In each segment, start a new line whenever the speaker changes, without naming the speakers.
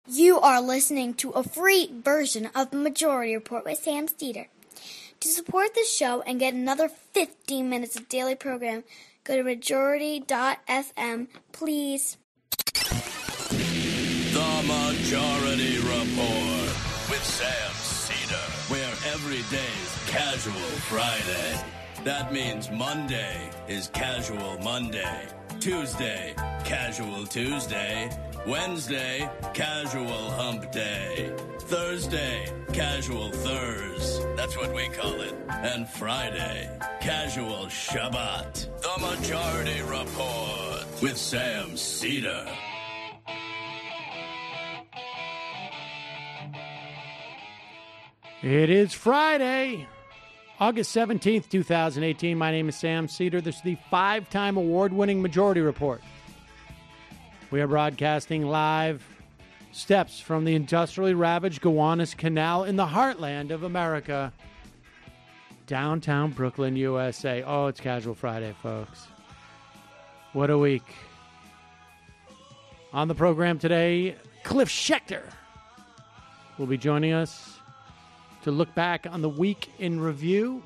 You are listening to a free version of the Majority Report with Sam Steeder. To support this show and get another 15 minutes of daily program, go to majority.fm, please.
The Majority Report with Sam Steeder, where every day's Casual Friday. That means Monday is Casual Monday, Tuesday, Casual Tuesday, Wednesday, Casual Hump Day, Thursday, Casual Thurs, that's what we call it, and Friday, Casual Shabbat. The Majority Report with Sam Steeder.
It is Friday, August 17th, 2018. My name is Sam Steeder. This is the 5-time award-winning Majority Report. We are broadcasting live steps from the industrially ravaged Gowanus Canal in the heartland of America, downtown Brooklyn, USA. Oh, it's Casual Friday, folks. What a week. On the program today, Cliff Schecter will be joining us to look back on the week in review.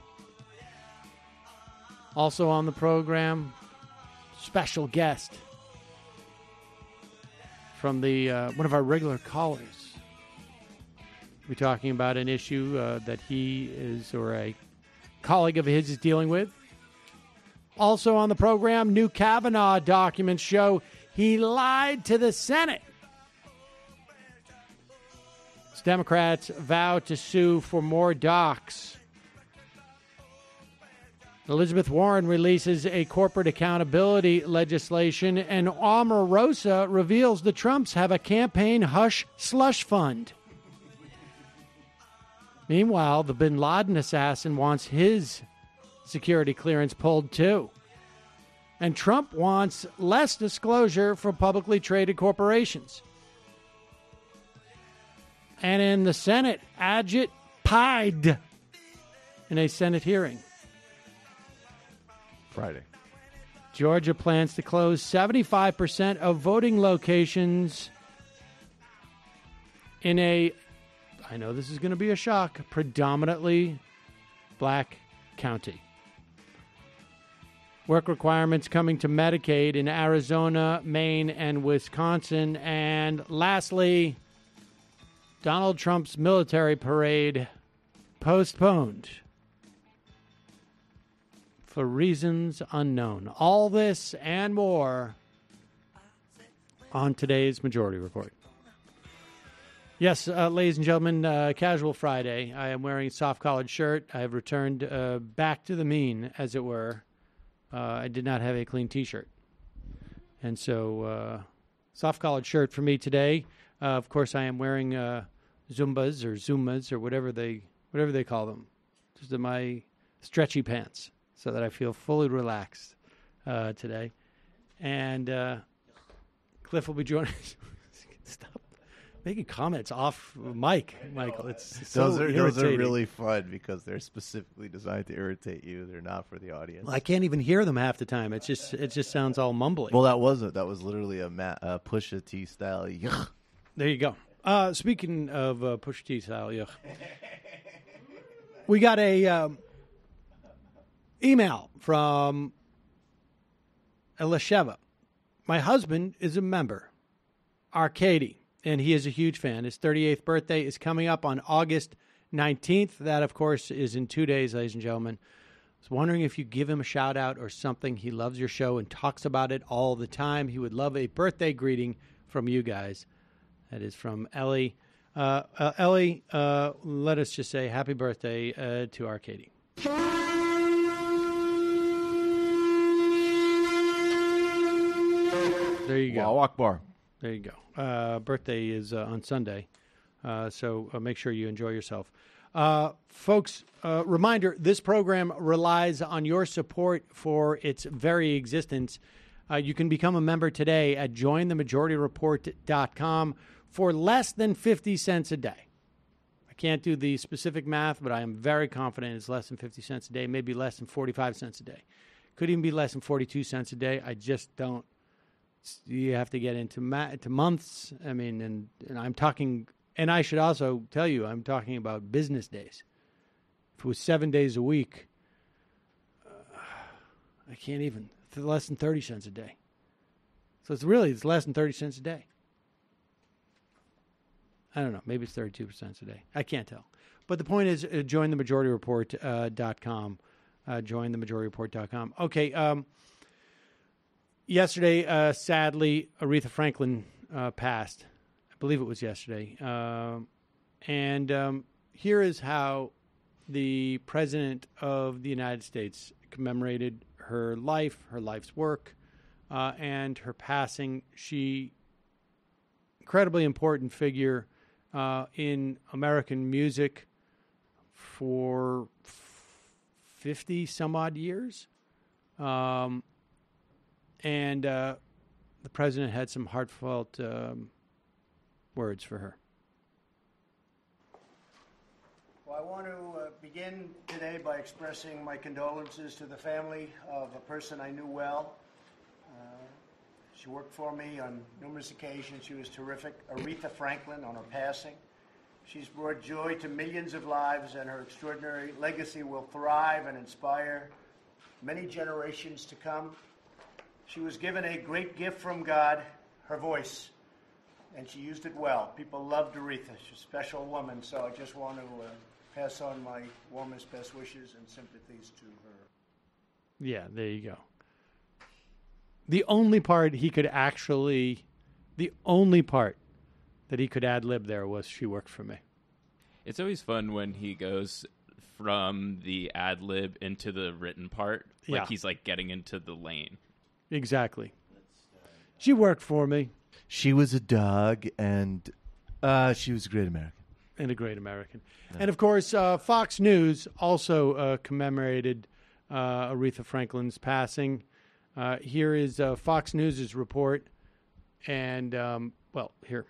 Also on the program, special guest from the one of our regular callers. We're talking about an issue that he is, or a colleague of his is dealing with. Also on the program, new Kavanaugh documents show he lied to the Senate. Democrats vow to sue for more docs. Elizabeth Warren releases a corporate accountability legislation, and Omarosa reveals the Trumps have a campaign hush slush fund. Meanwhile, the bin Laden assassin wants his security clearance pulled too. And Trump wants less disclosure for publicly traded corporations. And in the Senate, Ajit pied in a Senate hearing.
Friday.
Georgia plans to close 75% of voting locations in a, I know this is going to be a shock, predominantly black county. Work requirements coming to Medicaid in Arizona, Maine, and Wisconsin. And lastly, Donald Trump's military parade postponed for reasons unknown. All this and more on today's Majority Report. Yes, ladies and gentlemen, Casual Friday. I am wearing a soft collared shirt. I have returned back to the mean, as it were. I did not have a clean T-shirt. And so, soft collared shirt for me today. Of course, I am wearing Zumbas or whatever they call them. Just my stretchy pants, so that I feel fully relaxed today. And Cliff will be joining us. Stop making comments off mic, Michael. It's so
those are really fun because they're specifically designed to irritate you. They're not for the audience.
Well, I can't even hear them half the time. It just sounds all mumbly.
Well, that was literally a Pusha T style. Yuck.
There you go. Speaking of Pusha T style, yuck. We got a email from Elisheva. My husband is a member, Arcady, and he is a huge fan. His 38th birthday is coming up on August 19th. That, of course, is in 2 days, ladies and gentlemen. I was wondering if you give him a shout-out or something. He loves your show and talks about it all the time. He would love a birthday greeting from you guys. That is from Ellie. Ellie, let us just say happy birthday to Arcady. There you go.
Allahu Akbar.
There you go. Birthday is on Sunday, so make sure you enjoy yourself. Folks, reminder, this program relies on your support for its very existence. You can become a member today at jointhemajorityreport.com for less than 50 cents a day. I can't do the specific math, but I am very confident it's less than 50 cents a day, maybe less than 45 cents a day. Could even be less than 42 cents a day. I just don't You have to get into to months. I mean, and I'm talking, and I should also tell you, I'm talking about business days. If it was 7 days a week, I can't even. It's less than 30 cents a day. So it's less than 30 cents a day. I don't know. Maybe it's 32 cents a day. I can't tell. But the point is, jointhemajority.report.com. Jointhemajority.report.com. Okay. Yesterday, sadly, Aretha Franklin passed. I believe it was yesterday. And here is how the President of the United States commemorated her life, her life's work, and her passing. She, incredibly important figure in American music for 50 some odd years. And the president had some heartfelt words for her.
Well, I want to begin today by expressing my condolences to the family of a person I knew well. She worked for me on numerous occasions. She was terrific. Aretha Franklin, on her passing. She's brought joy to millions of lives, and her extraordinary legacy will thrive and inspire many generations to come. She was given a great gift from God, her voice, and she used it well. People loved Aretha. She's a special woman, so I just want to pass on my warmest, best wishes and sympathies to her.
Yeah, there you go. The only part that he could ad-lib there was "She worked for me."
It's always fun when he goes from the ad-lib into the written part. Like he's like getting into the lane.
Exactly. She worked for me.
She was a dog, and she was a great American.
And a great American. Yeah. And, of course, Fox News also commemorated Aretha Franklin's passing. Here is Fox News' report. And, here.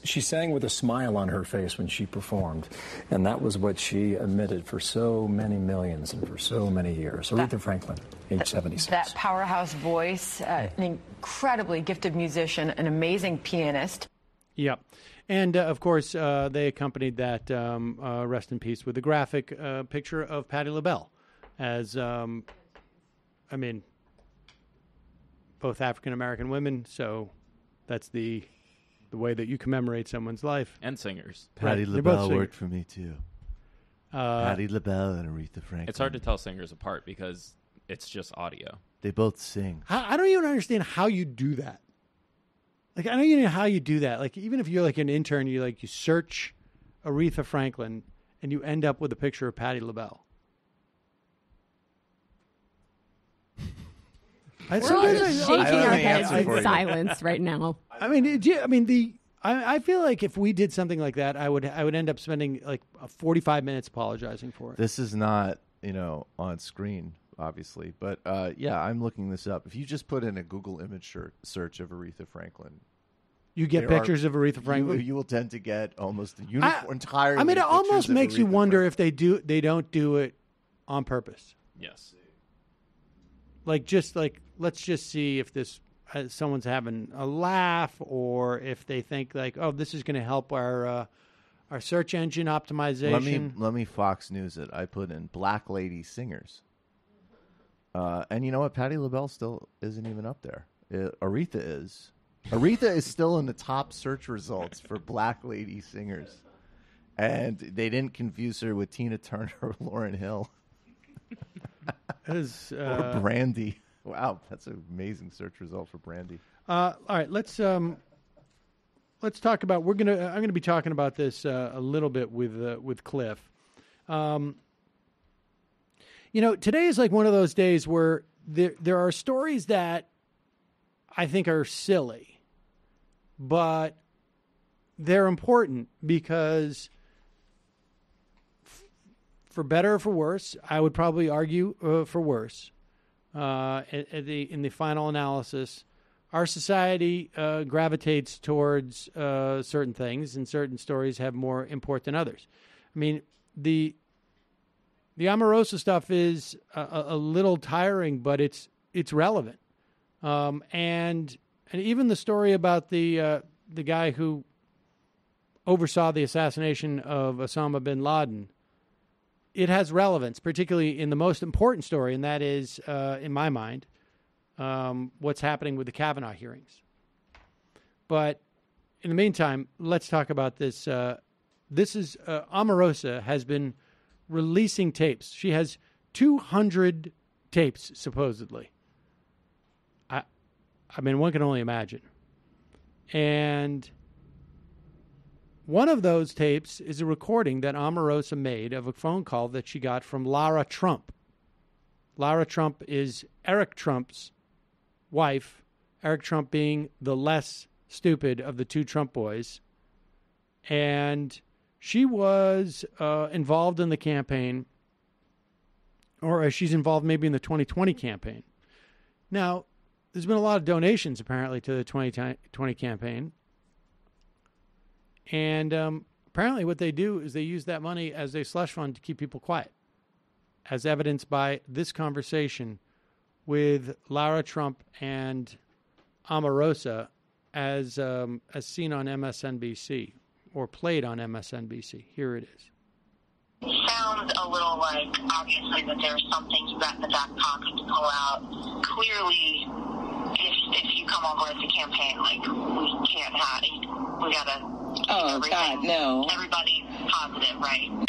She sang with a smile on her face when she performed, and that was what she emitted for so many millions and for so many years. Aretha Franklin, age 76.
That powerhouse voice, an incredibly gifted musician, an amazing pianist.
Yep. And, of course, they accompanied that rest in peace with a graphic picture of Patti LaBelle as, both African-American women, so that's the way that you commemorate someone's life.
And singers.
Patti LaBelle worked for me, too. Patti LaBelle and Aretha Franklin.
It's hard to tell singers apart because it's just audio.
They both sing.
I don't even understand how you do that. Like, I don't even know how you do that. Like, even if you're like an intern, you search Aretha Franklin and you end up with a picture of Patti LaBelle.
We're all just shaking our heads in silence right now.
I feel like if we did something like that, I would end up spending like 45 minutes apologizing for it.
This is not, on screen, obviously, but I'm looking this up. If you just put in a Google image search of Aretha Franklin,
you get pictures of Aretha Franklin.
You will tend to get almost entirely.
It almost makes you wonder if they don't do it on purpose.
Yes.
Let's just see if this someone's having a laugh, or if they think this is going to help our search engine optimization.
Let me Fox News it. I put in black lady singers, and you know what? Patti LaBelle still isn't even up there. Aretha is. Aretha is still in the top search results for black lady singers, and they didn't confuse her with Tina Turner or Lauryn Hill. Or Brandy. Wow, that's an amazing search result for Brandy.
All right, let's talk about. I'm gonna be talking about this a little bit with Cliff. Today is like one of those days where there are stories that I think are silly, but they're important because, for better or for worse, I would probably argue for worse. In the final analysis, our society gravitates towards certain things, and certain stories have more import than others. I mean, the Omarosa stuff is a little tiring, but it's relevant. And even the story about the guy who oversaw the assassination of Osama bin Laden, it has relevance, particularly in the most important story, and that is, in my mind, what's happening with the Kavanaugh hearings. But in the meantime, let's talk about this. This is Omarosa has been releasing tapes. She has 200 tapes, supposedly. I mean, one can only imagine. And one of those tapes is a recording that Omarosa made of a phone call that she got from Lara Trump. Lara Trump is Eric Trump's wife, Eric Trump being the less stupid of the two Trump boys. And she was involved in the campaign, or she's involved maybe in the 2020 campaign. Now, there's been a lot of donations, apparently, to the 2020 campaign. And apparently what they do is they use that money as a slush fund to keep people quiet, as evidenced by this conversation with Lara Trump and Omarosa as seen on MSNBC, or played on MSNBC. Here it is.
Sounds a little like, obviously, that there's something you got in the back pocket to pull out. Clearly, if you come on board the campaign, like, we gotta everybody's positive, right? And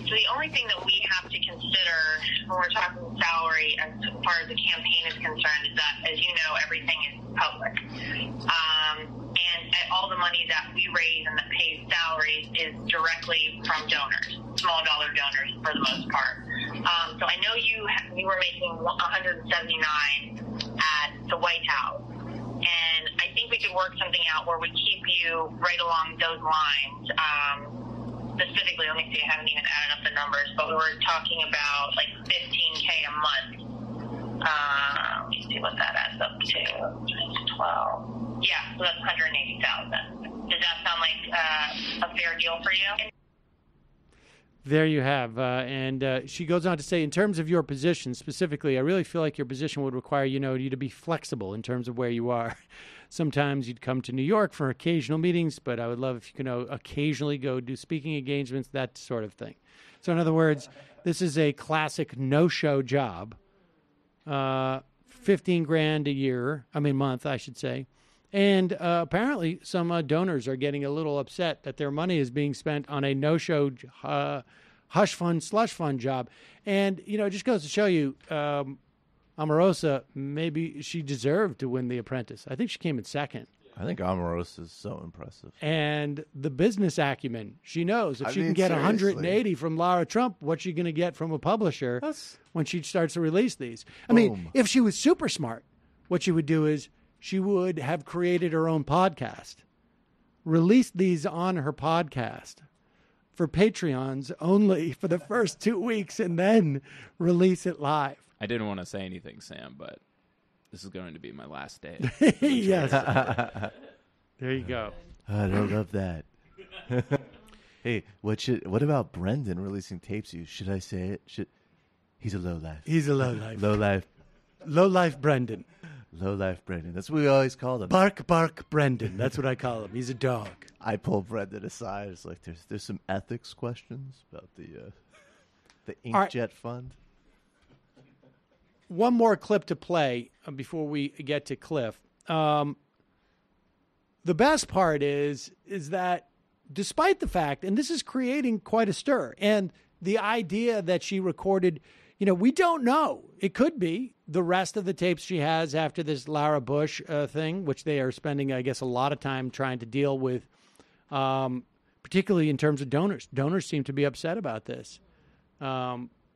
so the only thing that we have to consider when we're talking salary as far as the campaign is concerned is that, as you know, everything is public. And all the money that we raise and that pays salaries is directly from donors, small dollar donors for the most part. So I know you were making $179 at the White House. And I think we could work something out where we keep you right along those lines. Specifically, let me see, I haven't even added up the numbers, but we were talking about like $15K a month. Let me see what that adds up to. 12. Yeah, so that's $180,000. Does that sound like a fair deal for you?
There you have. And she goes on to say, in terms of your position specifically, I really feel like your position would require, you to be flexible in terms of where you are. Sometimes you'd come to New York for occasional meetings, but I would love if you could occasionally go do speaking engagements, that sort of thing. So in other words, this is a classic no-show job. $15,000 a month, I should say. And apparently some donors are getting a little upset that their money is being spent on a no-show hush fund, slush fund job. And, it just goes to show you, Omarosa, maybe she deserved to win The Apprentice. I think she came in second.
I think Omarosa is so impressive.
And the business acumen, she knows if she can get 180 from Lara Trump, what's she going to get from a publisher when she starts to release these? I mean, if she was super smart, what she would do is she would have created her own podcast, released these on her podcast for Patreons only for the first 2 weeks, and then release it live.
I didn't want to say anything, Sam, but this is going to be my last day.
Yes. There you go.
I don't love that. Hey, what about Brendan releasing tapes? Should I say it? He's a lowlife.
He's a lowlife.
Lowlife.
Lowlife Brendan.
Lowlife Brendan. That's what we always call him.
Bark Brendan. That's what I call him. He's a dog.
I pull Brendan aside. It's like there's some ethics questions about the inkjet fund.
One more clip to play before we get to Cliff. The best part is that despite the fact, and this is creating quite a stir, and the idea that she recorded, we don't know. It could be the rest of the tapes she has after this Lara Bush thing, which they are spending, I guess, a lot of time trying to deal with, particularly in terms of donors. Donors seem to be upset about this. The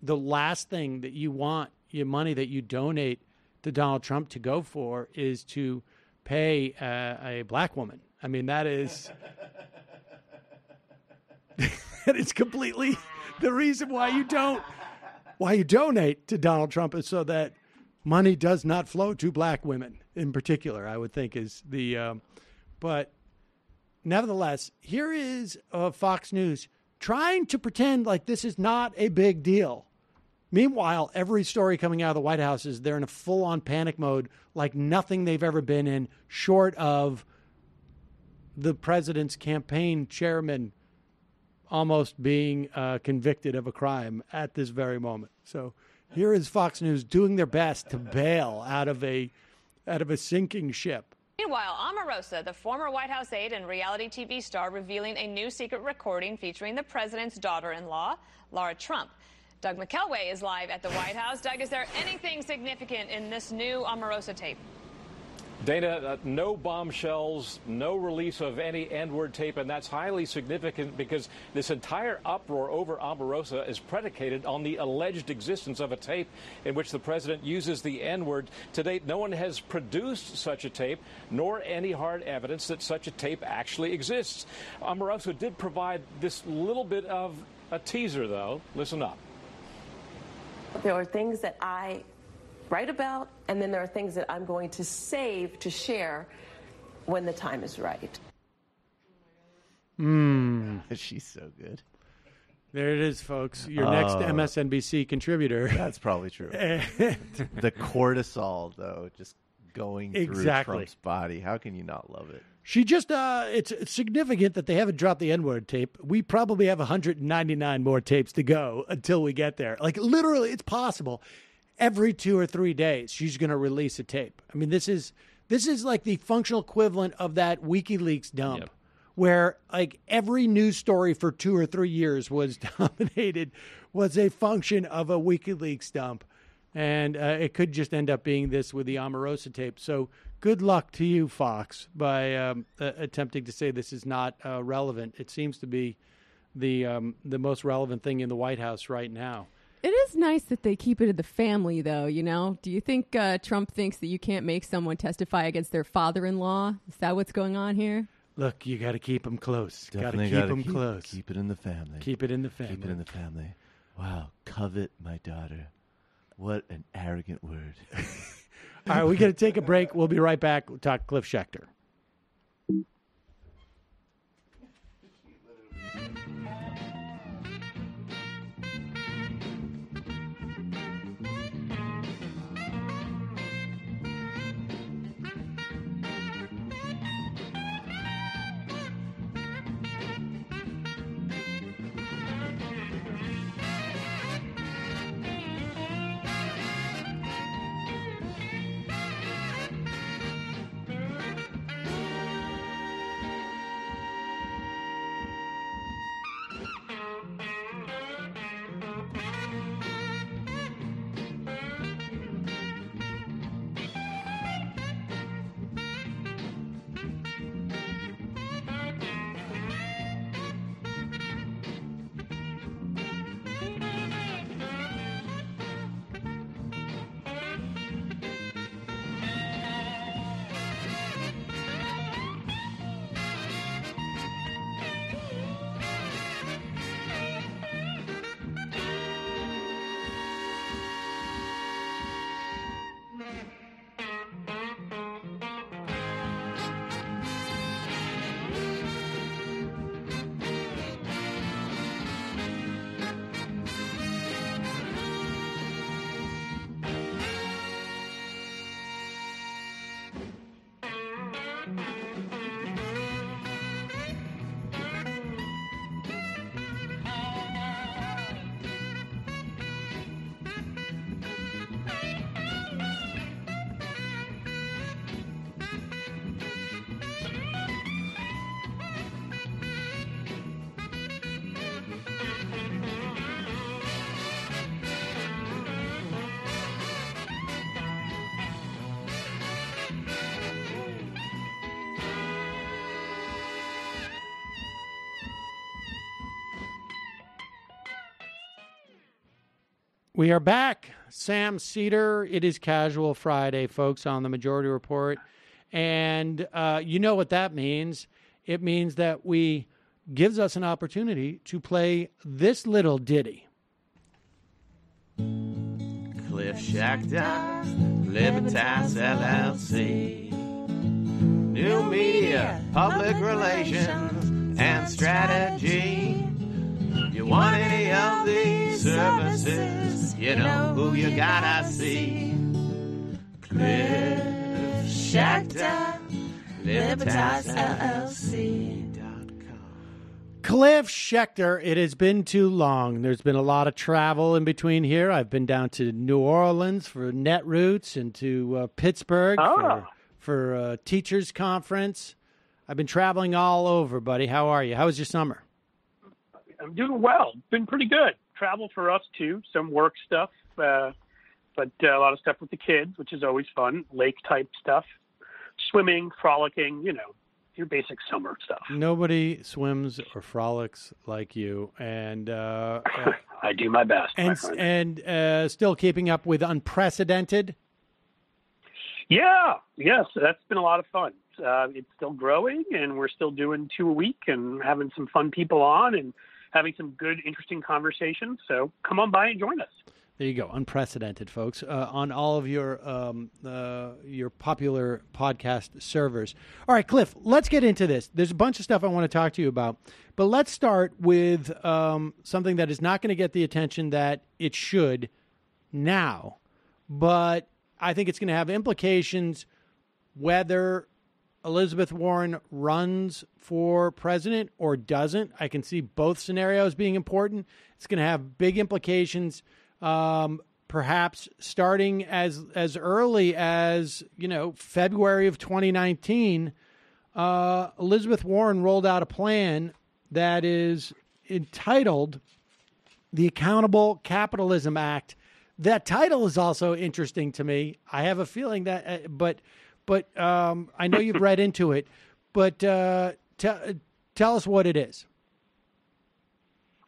last thing that you want your money that you donate to Donald Trump to go for is to pay a black woman. I mean, that is that is completely the reason why you donate to Donald Trump is so that money does not flow to black women in particular, I would think is the but nevertheless, here is Fox News trying to pretend like this is not a big deal. Meanwhile, every story coming out of the White House is they're in a full-on panic mode like nothing they've ever been in, short of the president's campaign chairman almost being convicted of a crime at this very moment. So here is Fox News doing their best to bail out of a sinking ship.
Meanwhile, Omarosa, the former White House aide and reality TV star, revealing a new secret recording featuring the president's daughter-in-law, Lara Trump. Doug McKelway is live at the White House. Doug, is there anything significant in this new Omarosa tape?
Dana, no bombshells, no release of any N-word tape, and that's highly significant because this entire uproar over Omarosa is predicated on the alleged existence of a tape in which the president uses the N-word. To date, no one has produced such a tape, nor any hard evidence that such a tape actually exists. Omarosa did provide this little bit of a teaser, though. Listen up.
There are things that I write about, and then there are things that I'm going to save to share when the time is right.
She's so good.
There it is, folks. Your next MSNBC contributor.
That's probably true. The cortisol, though, just going through Trump's body. How can you not love it?
She just, it's significant that they haven't dropped the N-word tape. We probably have 199 more tapes to go until we get there. Like, literally, it's possible. Every 2 or 3 days, she's going to release a tape. I mean, this is like the functional equivalent of that WikiLeaks dump, where like every news story for 2 or 3 years was a function of a WikiLeaks dump. And it could just end up being this with the Omarosa tape. So good luck to you, Fox, by attempting to say this is not relevant. It seems to be the most relevant thing in the White House right now.
It is nice that they keep it in the family, though, you know? Do you think Trump thinks that you can't make someone testify against their father-in-law? Is that what's going on here?
Look, you got to keep them close. Got to keep them close.
Keep it in the family.
Keep it in the family.
Keep it in the family. Wow, covet my daughter. What an arrogant word.
All right, we got to take a break. We'll be right back. We'll talk Cliff Schecter. We are back. Sam Cedar. It is Casual Friday, folks, on the Majority Report. And you know what that means. It means that gives us an opportunity to play this little ditty.
Cliff Schecter, Libertas LLC. New media, public relations, and strategy. You you want any of these services, you know who you gotta see. Cliff Schecter, Libertas LLC.
Cliff Schecter, it has been too long. There's been a lot of travel in between here. I've been down to New Orleans for Netroots and to Pittsburgh for a teachers conference. I've been traveling all over, buddy. How are you? How was your summer?
I'm doing well. Been pretty good. Travel for us, too. Some work stuff, but a lot of stuff with the kids, which is always fun. Lake-type stuff. Swimming, frolicking, your basic summer stuff.
Nobody swims or frolics like you, and
I do my best.
And still keeping up with unprecedented.
Yeah, yes, that's been a lot of fun. It's still growing, and we're still doing 2 a week, and having some fun people on, and having some good, interesting conversations. So come on by and join us.
There you go, unprecedented, folks, on all of your popular podcast servers. All right, Cliff, let's get into this. There's a bunch of stuff I want to talk to you about, but let's start with something that is not going to get the attention that it should now, but I think it's going to have implications whether Elizabeth Warren runs for president or doesn't. I can see both scenarios being important. It's going to have big implications. Perhaps starting as early as, February of 2019, Elizabeth Warren rolled out a plan that is entitled the Accountable Capitalism Act. That title is also interesting to me. I have a feeling that, but I know you've read into it, but tell us what it is.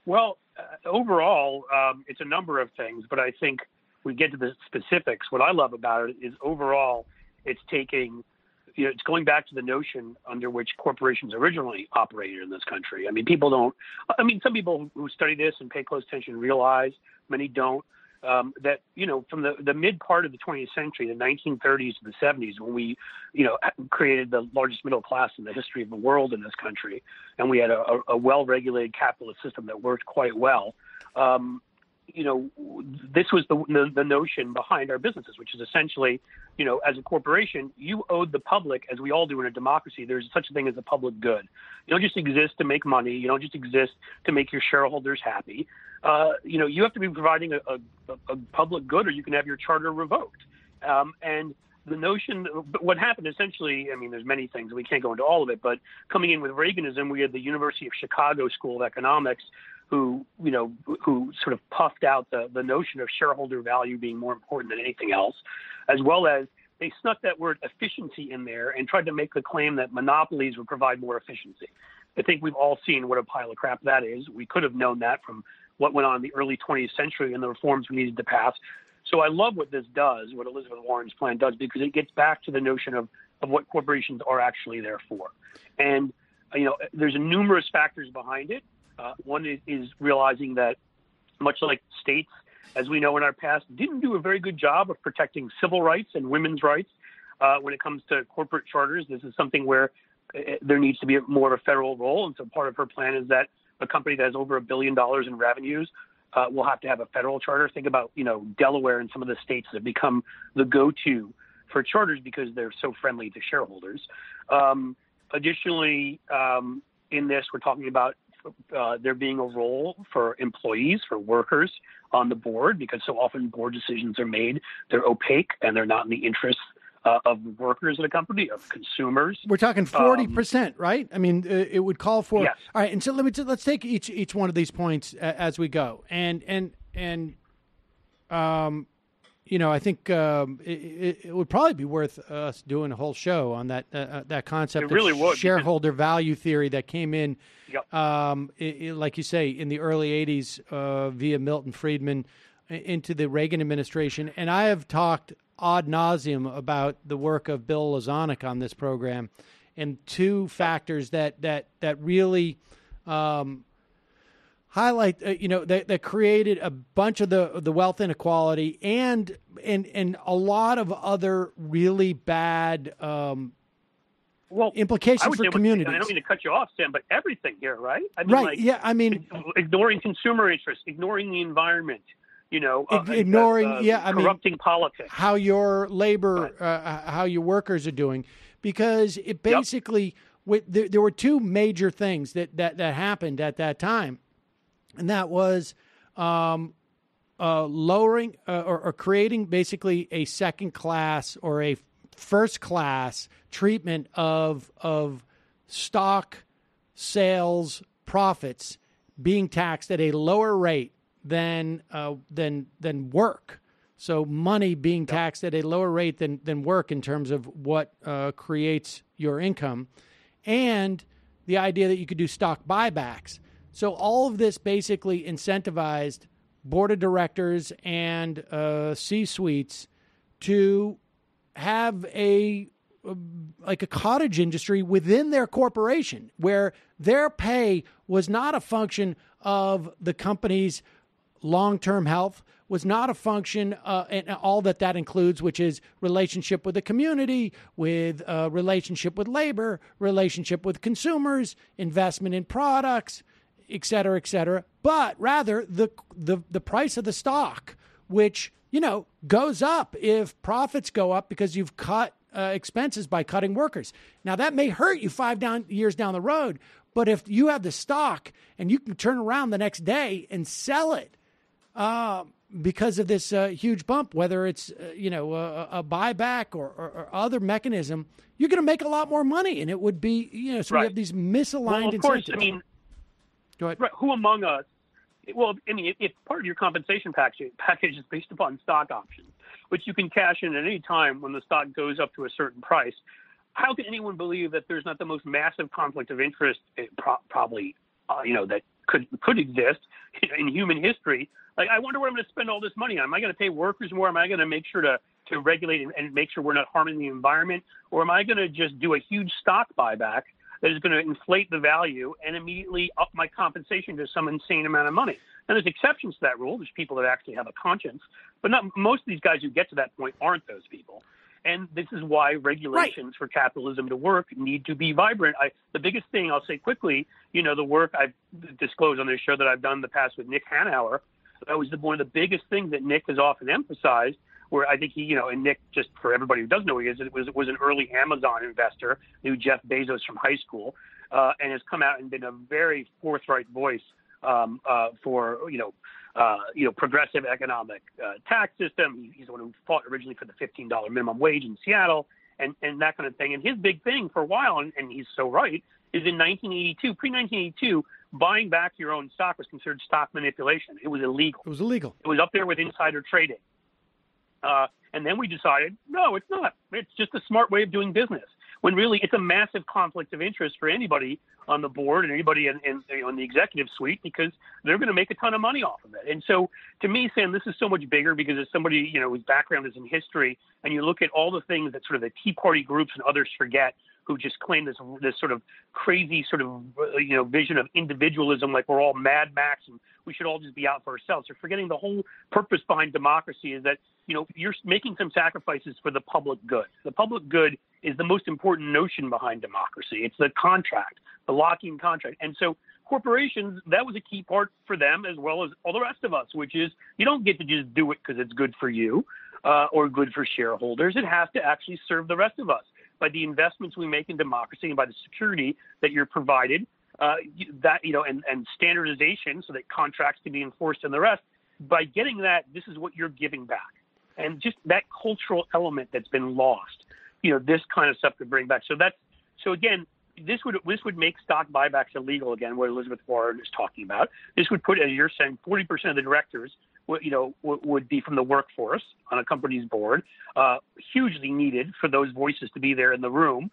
Well, overall, it's a number of things, but I think we get to the specifics. What I love about it is overall, it's taking, it's going back to the notion under which corporations originally operated in this country. Some people who study this and pay close attention realize, many don't, that, from the mid part of the 20th century, the 1930s to the 70s, when we, created the largest middle class in the history of the world in this country, and we had a well-regulated capitalist system that worked quite well, this was the notion behind our businesses, which is essentially, as a corporation, you owed the public, as we all do in a democracy, there's such a thing as a public good. You don't just exist to make money. You don't just exist to make your shareholders happy. You have to be providing a public good, or you can have your charter revoked. And the notion, what happened essentially, there's many things, we can't go into all of it, but coming in with Reaganism, we had the University of Chicago School of Economics, who sort of puffed out the notion of shareholder value being more important than anything else, as well as they snuck that word efficiency in there and tried to make the claim that monopolies would provide more efficiency. I think we've all seen what a pile of crap that is. We could have known that from what went on in the early 20th century and the reforms we needed to pass. So I love what this does, what Elizabeth Warren's plan does, because it gets back to the notion of what corporations are actually there for. And, there's numerous factors behind it. One is realizing that, much like states, as we know in our past, didn't do a very good job of protecting civil rights and women's rights when it comes to corporate charters. This is something where there needs to be more of a federal role. And so part of her plan is that a company that has over $1 billion in revenues will have to have a federal charter. Think about, Delaware and some of the states that have become the go-to for charters because they're so friendly to shareholders. Additionally, in this, we're talking about there being a role for employees, for workers on the board, because so often board decisions are made, they're opaque and they're not in the interests of workers at a company, of consumers.
We're talking 40%, right? It would call for.
Yes.
All right, and so let's take each one of these points as we go, and I think it would probably be worth us doing a whole show on that concept of shareholder value theory that came in, like you say, in the early 80s via Milton Friedman into the Reagan administration. And I have talked ad nauseum about the work of Bill Lazonick on this program, and two factors that really highlight, that created a bunch of the wealth inequality and a lot of other really bad implications for communities.
I don't mean to cut you off, Sam, but everything here, right? I mean,
right? Yeah, I mean,
ignoring consumer interests, ignoring the environment,
ignoring
corrupting politics,
how your labor, how your workers are doing, because it basically there were two major things that happened at that time, and that was lowering or creating basically a second class or a first class treatment of stock sales profits being taxed at a lower rate than work. So money being taxed at a lower rate than work in terms of what creates your income, and the idea that you could do stock buybacks. So all of this basically incentivized board of directors and C-suites to have a cottage industry within their corporation where their pay was not a function of the company's long-term health, was not a function and all that includes, which is relationship with the community, with relationship with labor, relationship with consumers, investment in products, et cetera, but rather the price of the stock, which goes up if profits go up because you've cut expenses by cutting workers. Now, that may hurt you 5 years down the road, but if you have the stock and you can turn around the next day and sell it because of this huge bump, whether it's a buyback or other mechanism, you're going to make a lot more money, and it would be so we have these misaligned
of course,
incentives.
I mean,
go ahead.
Right, who among us? Well, I mean, if part of your compensation package is based upon stock options, which you can cash in at any time when the stock goes up to a certain price, how can anyone believe that there's not the most massive conflict of interest, probably, that could exist in human history? Like, I wonder what I'm going to spend all this money on. Am I going to pay workers more? Am I going to make sure to regulate and make sure we're not harming the environment? Or am I going to just do a huge stock buyback that is going to inflate the value and immediately up my compensation to some insane amount of money? And there's exceptions to that rule. There's people that actually have a conscience, but not most of these guys who get to that point aren't those people. And this is why regulations for capitalism to work need to be vibrant. The biggest thing I'll say quickly, the work I've disclosed on this show that I've done in the past with Nick Hanauer, that was one of the biggest things that Nick has often emphasized, where I think he, and Nick, just for everybody who doesn't know who he is, it was an early Amazon investor, knew Jeff Bezos from high school, and has come out and been a very forthright voice for progressive economic tax system. He's the one who fought originally for the $15 minimum wage in Seattle and that kind of thing. And his big thing for a while, and he's so right, is in 1982, pre-1982, buying back your own stock was considered stock manipulation. It was illegal.
It was illegal.
It was up there with insider trading. And then we decided, no, it's not. It's just a smart way of doing business. When really it's a massive conflict of interest for anybody on the board and anybody in the executive suite, because they're going to make a ton of money off of it. And so to me, Sam, this is so much bigger because as somebody, whose background is in history, and you look at all the things that sort of the Tea Party groups and others forget, who just claim this sort of crazy sort of, vision of individualism, like we're all Mad Max and we should all just be out for ourselves. They're forgetting the whole purpose behind democracy is that, you're making some sacrifices for the public good. The public good is the most important notion behind democracy. It's the contract, the lock-in contract. And so corporations, that was a key part for them as well as all the rest of us, which is you don't get to just do it because it's good for you or good for shareholders. It has to actually serve the rest of us by the investments we make in democracy and by the security that you're provided, and standardization so that contracts can be enforced and the rest. By getting that, this is what you're giving back. And just that cultural element that's been lost, this kind of stuff could bring back. So again, this would make stock buybacks illegal again, what Elizabeth Warren is talking about. This would put, as you're saying, 40% of the directors would be from the workforce on a company's board, hugely needed for those voices to be there in the room.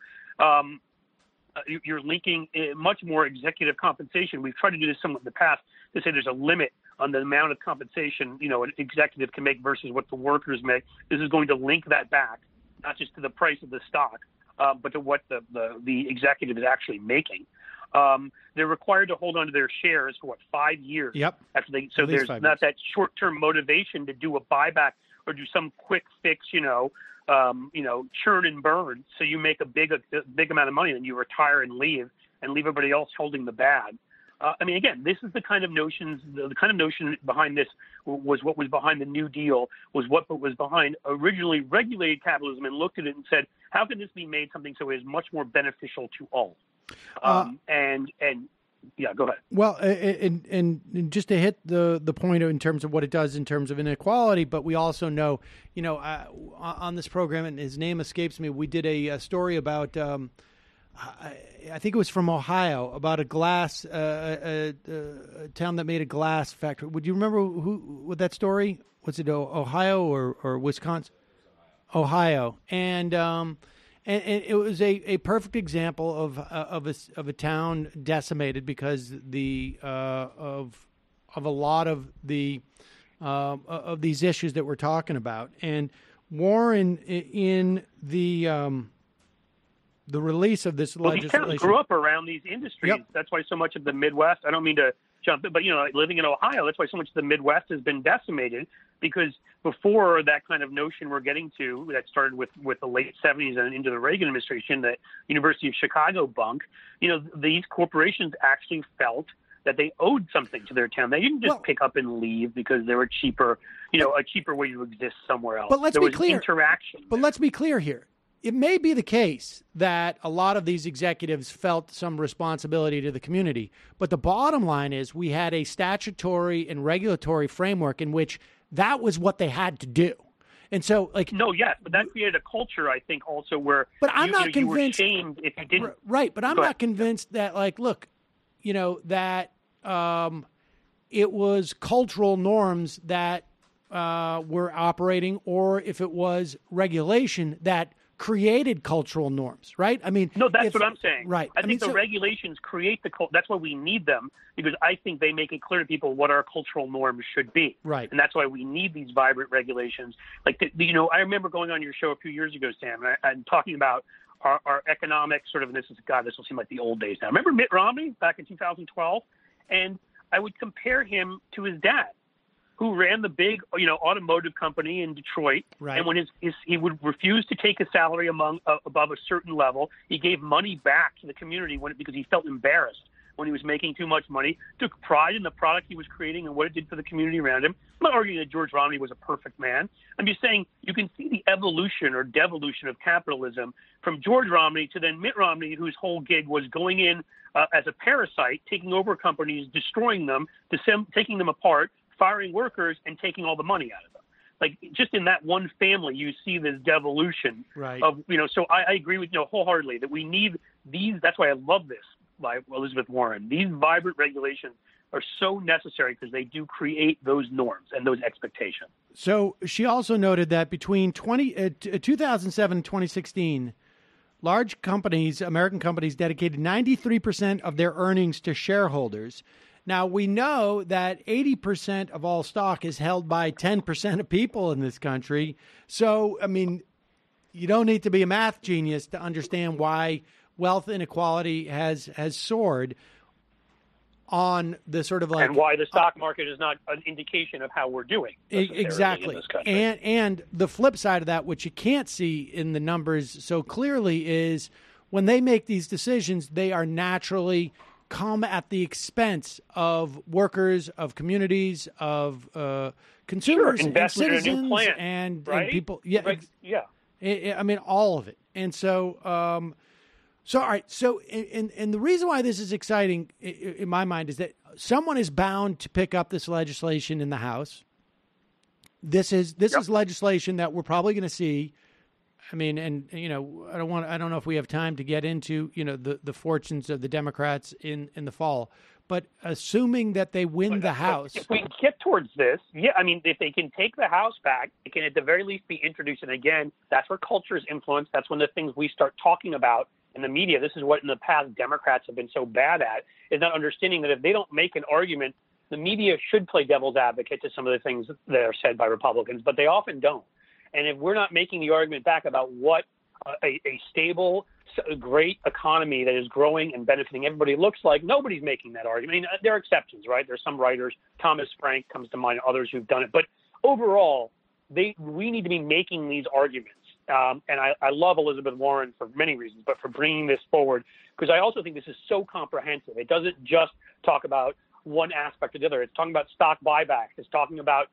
You're linking much more executive compensation. We've tried to do this somewhat in the past to say there's a limit on the amount of compensation, an executive can make versus what the workers make. This is going to link that back, not just to the price of the stock, but to what the executive is actually making. They're required to hold on to their shares for 5 years?
Yep.
So there's not that short-term motivation to do a buyback or do some quick fix, churn and burn. So you make a big amount of money, and you retire and leave everybody else holding the bag. Again, this is the kind of notions. The kind of notion behind this was what was behind the New Deal, was what was behind originally regulated capitalism, and looked at it and said, how can this be made something so it is much more beneficial to all? Yeah, go ahead.
Well, and just to hit the point in terms of what it does in terms of inequality, but we also know, on this program, and his name escapes me, we did a story about, I think it was from Ohio, about a glass, a town that made a glass factory. Would you remember with that story? Was it Ohio or Wisconsin? Ohio. And it was a perfect example of a town decimated because of a lot of of these issues that we're talking about. And Warren, in the release of this legislation,
these towns grew up around these industries.
Yep.
That's why so much of the Midwest. I don't mean to jump in, but living in Ohio, that's why so much of the Midwest has been decimated, because before that kind of notion we're getting to, that started with the late 70s and into the Reagan administration, the University of Chicago bunk, these corporations actually felt that they owed something to their town. They didn't just pick up and leave because they were cheaper, a cheaper way to exist somewhere else.
But let's be clear.
Interaction.
But let's be clear here. It may be the case that a lot of these executives felt some responsibility to the community, but the bottom line is we had a statutory and regulatory framework in which that was what they had to do. And so, but
that created a culture, I think, also where
I'm not convinced,
you were shamed if you didn't.
Right, but I'm not convinced that, that it was cultural norms that were operating, or if it was regulation that created cultural norms, right?
No, that's what I'm saying.
Right.
I think the regulations create the culture. That's why we need them, because I think they make it clear to people what our cultural norms should be.
Right.
And that's why we need these vibrant regulations. I remember going on your show a few years ago, Sam, and talking about our economic sort of, this will seem like the old days now. Remember Mitt Romney back in 2012? And I would compare him to his dad, who ran the big, automotive company in Detroit.
Right.
And when he would refuse to take a salary above a certain level, he gave money back to the community because he felt embarrassed when he was making too much money, took pride in the product he was creating and what it did for the community around him. I'm not arguing that George Romney was a perfect man. I'm just saying you can see the evolution or devolution of capitalism from George Romney to then Mitt Romney, whose whole gig was going in as a parasite, taking over companies, destroying them, taking them apart, firing workers, and taking all the money out of them. Like, just in that one family, you see this devolution of, so I agree with you wholeheartedly that we need these. That's why I love this by Elizabeth Warren. These vibrant regulations are so necessary because they do create those norms and those expectations.
So she also noted that between 2007 and 2016, large companies, American companies, dedicated 93% of their earnings to shareholders. Now, we know that 80% of all stock is held by 10% of people in this country. So, you don't need to be a math genius to understand why wealth inequality has soared on the sort of
and why the stock market is not an indication of how we're doing.
Exactly.
In this country.
And the flip side of that, which you can't see in the numbers so clearly, is when they make these decisions, they are naturally come at the expense of workers, of communities, of consumers, and citizens, and people. Yeah, all of it. And so, all right. So, and the reason why this is exciting in my mind is that someone is bound to pick up this legislation in the House. This is legislation that we're probably going to see. I don't know if we have time to get into, the fortunes of the Democrats in the fall, but assuming that they win the House.
If we get towards this, if they can take the House back, it can at the very least be introduced. And again, that's where culture is influenced. That's one of the things we start talking about in the media. This is what in the past Democrats have been so bad at, is not understanding that if they don't make an argument, the media should play devil's advocate to some of the things that are said by Republicans, but they often don't. And if we're not making the argument back about what a stable, great economy that is growing and benefiting everybody looks like, nobody's making that argument. There are exceptions, right? There's some writers, Thomas Frank comes to mind, others who've done it. But overall, we need to be making these arguments And I love Elizabeth Warren for many reasons, but for bringing this forward, because I also think this is so comprehensive. It doesn't just talk about one aspect or the other. It's talking about stock buybacks. It's talking about,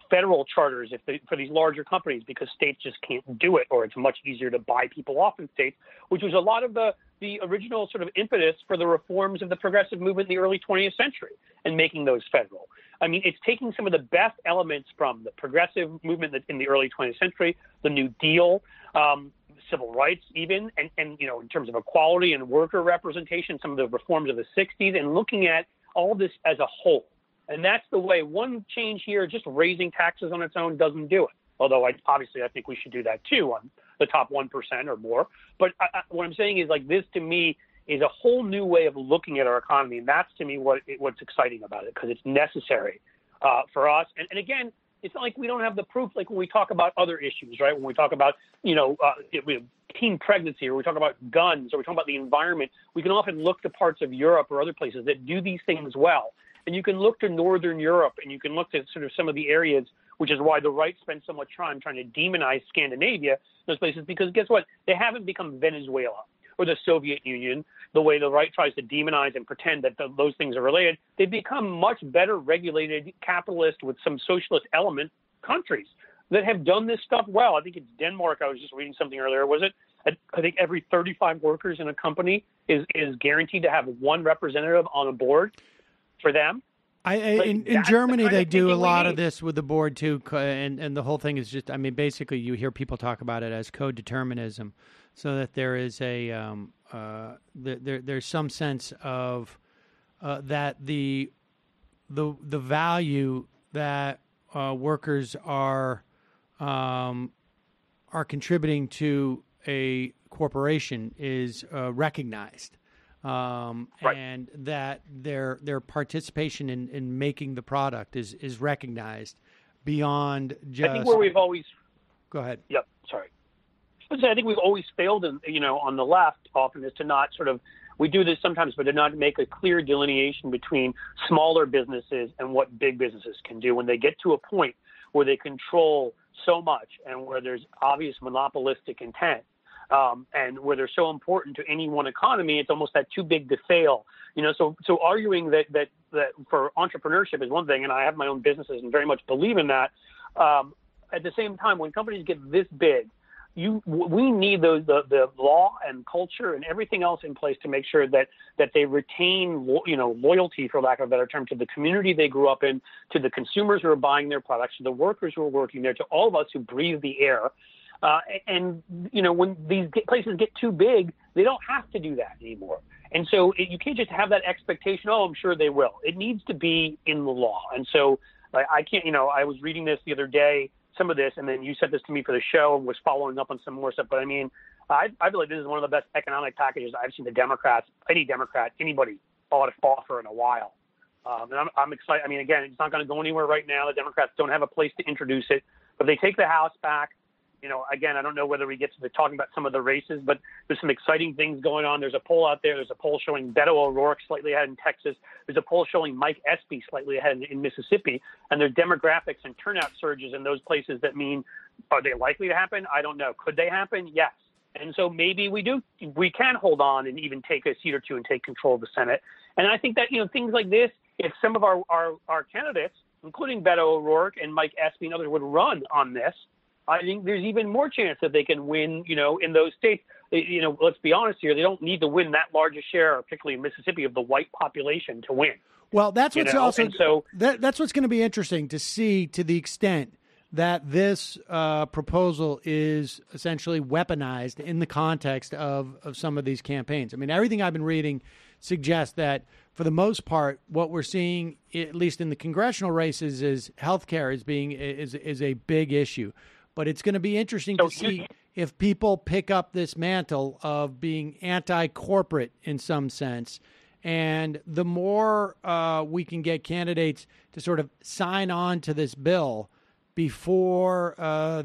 federal charters for these larger companies, because states just can't do it, or it's much easier to buy people off in states, which was a lot of the original sort of impetus for the reforms of the progressive movement in the early 20th century and making those federal. I mean, it's taking some of the best elements from the progressive movement in the early 20th century, the New Deal, civil rights even, and in terms of equality and worker representation, some of the reforms of the 60s, and looking at all this as a whole. And that's the way. One change here, just raising taxes on its own, doesn't do it. Although obviously I think we should do that too on the top 1% or more. But what I'm saying is, like, this to me is a whole new way of looking at our economy. And that's to me what's exciting about it, because it's necessary for us. And again, it's not like we don't have the proof, like when we talk about other issues, right? When we talk about, teen pregnancy, or we talk about guns, or we talk about the environment, we can often look to parts of Europe or other places that do these things well. And you can look to Northern Europe, and you can look to sort of some of the areas, which is why the right spends so much time trying to demonize Scandinavia, those places, because guess what? They haven't become Venezuela or the Soviet Union, the way the right tries to demonize and pretend that those things are related. They've become much better regulated, capitalist with some socialist element countries that have done this stuff well. I think it's Denmark. I was just reading something earlier. Was it? I think every 35 workers in a company is guaranteed to have one representative on a board for them.
In Germany, they do a lot of this with the board too, and the whole thing is just, I mean, basically you hear people talk about it as co-determinism, so that there is there's some sense of that the value that workers are contributing to a corporation is recognized. And that their participation in making the product is recognized beyond just.
I think where we've always.
Go ahead.
Yep. Sorry. I think we've always failed, on the left often, is to not sort of. We do this sometimes, but to not make a clear delineation between smaller businesses and what big businesses can do when they get to a point where they control so much and where there's obvious monopolistic intent. And where they're so important to any one economy, it's almost that too big to fail. So arguing that for entrepreneurship is one thing, and I have my own businesses and very much believe in that. At the same time, when companies get this big, we need the law and culture and everything else in place to make sure that they retain loyalty, for lack of a better term, to the community they grew up in, to the consumers who are buying their products, to the workers who are working there, to all of us who breathe the air. When these places get too big, they don't have to do that anymore. And so you can't just have that expectation, I'm sure they will. It needs to be in the law. And so I can't, I was reading this the other day, some of this, and then you sent this to me for the show and was following up on some more stuff. But I mean, I feel like this is one of the best economic packages I've seen anybody offer in a while. And I'm excited. I mean, again, it's not going to go anywhere right now. The Democrats don't have a place to introduce it, but they take the House back. Again, I don't know whether we get to talking about some of the races, but there's some exciting things going on. There's a poll out there. There's a poll showing Beto O'Rourke slightly ahead in Texas. There's a poll showing Mike Espy slightly ahead in Mississippi. And there's demographics and turnout surges in those places that mean, are they likely to happen? I don't know. Could they happen? Yes. And so maybe we can hold on and even take a seat or two and take control of the Senate. And I think that, things like this, if some of our candidates, including Beto O'Rourke and Mike Espy and others, would run on this, I think there's even more chance that they can win, in those states. Let's be honest here. They don't need to win that large a share, particularly in Mississippi, of the white population to win.
Well, that's what's that's what's going to be interesting to see, to the extent that this proposal is essentially weaponized in the context of some of these campaigns. I mean, everything I've been reading suggests that, for the most part, what we're seeing, at least in the congressional races, is healthcare is a big issue. But it's going to be interesting to see if people pick up this mantle of being anti-corporate in some sense. And the more we can get candidates to sort of sign on to this bill before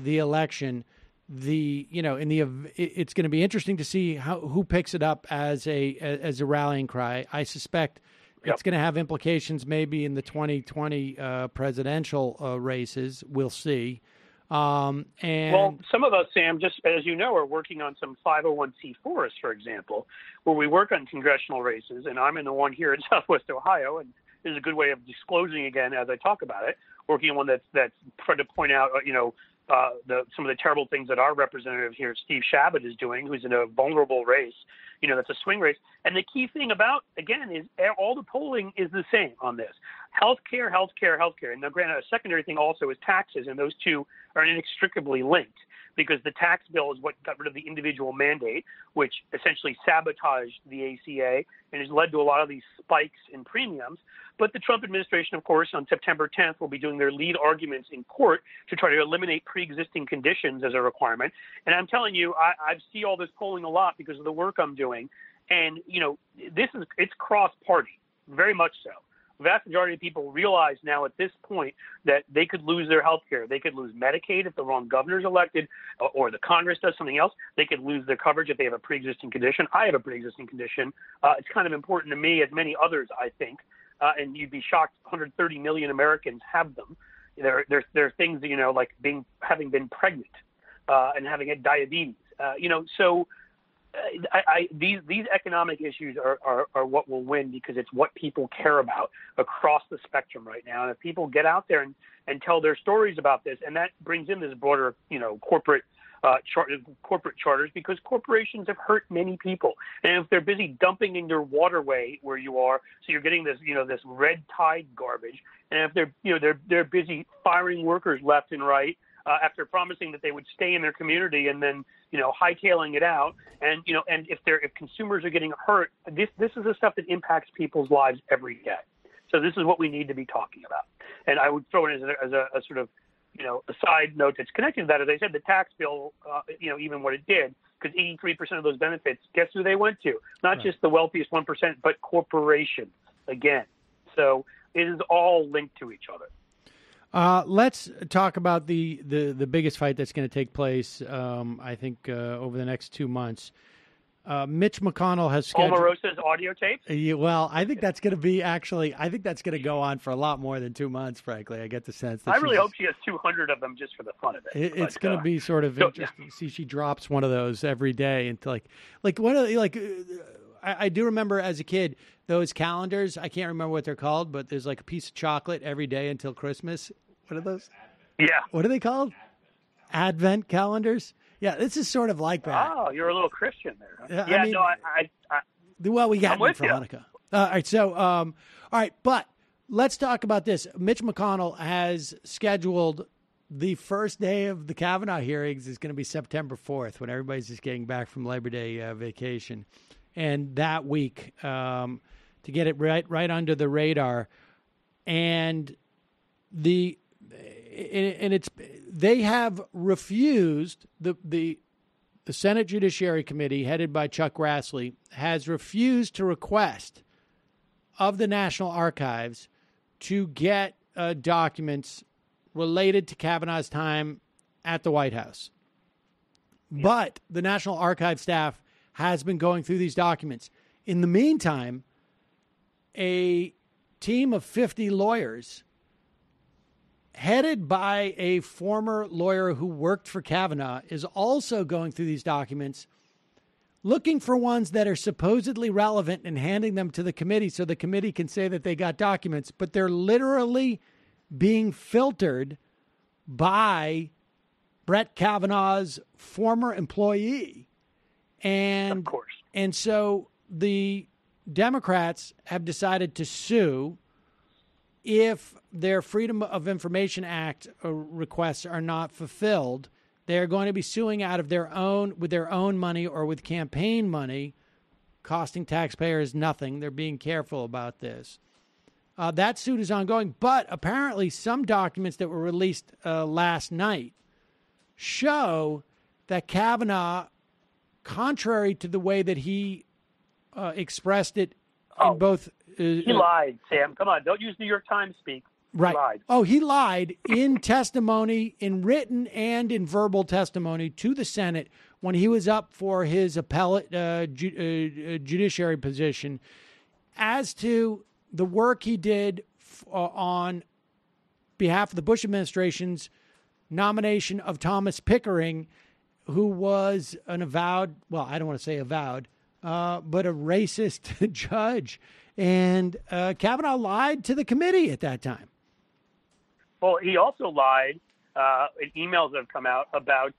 the election, it's going to be interesting to see who picks it up as a rallying cry. I suspect it's going to have implications maybe in the 2020 presidential races. We'll see.
Well, some of us, Sam, just as you know, are working on some 501c4s, for example, where we work on congressional races, and I'm in the one here in Southwest Ohio, and this is a good way of disclosing again as I talk about it, working on one that's trying to point out, some of the terrible things that our representative here, Steve Chabot, is doing, who's in a vulnerable race, that's a swing race. And the key thing about, again, is all the polling is the same on this. Healthcare. And now, granted, a secondary thing also is taxes, and those two are inextricably linked because the tax bill is what got rid of the individual mandate, which essentially sabotaged the ACA and has led to a lot of these spikes in premiums. But the Trump administration, of course, on September 10th will be doing their lead arguments in court to try to eliminate pre-existing conditions as a requirement. And I'm telling you, I see all this polling a lot because of the work I'm doing. And, it's cross-party, very much so. The vast majority of people realize now at this point that they could lose their health care. They could lose Medicaid if the wrong governor's elected or the Congress does something else. They could lose their coverage if they have a pre-existing condition. I have a pre-existing condition. It's kind of important to me, as many others, I think. And you'd be shocked 130 million Americans have them. There are things, like having been pregnant and having had diabetes. These economic issues are what will win because it's what people care about across the spectrum right now. And if people get out there and tell their stories about this, and that brings in this broader, corporate charters, because corporations have hurt many people. And if they're busy dumping in your waterway where you are, so you're getting this, this red tide garbage. And if they're busy firing workers left and right, after promising that they would stay in their community and then, hightailing it out. And, and if consumers are getting hurt, this is the stuff that impacts people's lives every day. So this is what we need to be talking about. And I would throw it as a sort of, a side note that's connected to that. As I said, the tax bill, even what it did, because 83% of those benefits, guess who they went to? Not just the wealthiest 1%, but corporations again. So it is all linked to each other.
Let's talk about the biggest fight that's going to take place, I think, over the next 2 months. Mitch McConnell has scheduled...
Omarosa's audio tape?
Well, I think that's going to be I think that's going to go on for a lot more than 2 months, frankly. I get the sense that
I really hope she has 200 of them just for the fun of it.
It's going to be sort of interesting to see she drops one of those every day. And I do remember as a kid, those calendars, I can't remember what they're called, but there's like a piece of chocolate every day until Christmas. What are those?
Yeah.
What are they called? Advent calendars? Yeah, this is sort of like that.
Oh, you're a little Christian there. Huh?
I mean, well, we got one for Hanukkah. All right, so, all right, but let's talk about this. Mitch McConnell has scheduled the first day of the Kavanaugh hearings is going to be September 4th when everybody's just getting back from Labor Day vacation. And that week, to get it right under the radar. And they have refused, the Senate Judiciary Committee headed by Chuck Grassley has refused to request of the National Archives to get documents related to Kavanaugh's time at the White House. Yeah. But the National Archive staff has been going through these documents. In the meantime, a team of 50 lawyers headed by a former lawyer who worked for Kavanaugh is also going through these documents, looking for ones that are supposedly relevant and handing them to the committee so the committee can say that they got documents, but they're literally being filtered by Brett Kavanaugh's former employee. And,
of course.
And so the Democrats have decided to sue if their Freedom of Information Act requests are not fulfilled. They're going to be suing out of with their own money or with campaign money, costing taxpayers nothing. They're being careful about this. That suit is ongoing, but apparently some documents that were released last night show that Kavanaugh, contrary to the way that he expressed it in both...
he lied, Sam. Come on, don't use New York Times speak.
Right.
He lied.
Oh, he lied in testimony, in written and in verbal testimony to the Senate when he was up for his appellate judiciary position as to the work he did on behalf of the Bush administration's nomination of Thomas Pickering, who was an avowed, well, I don't want to say avowed, but a racist judge. And Kavanaugh lied to the committee at that time.
Well, he also lied in emails that have come out about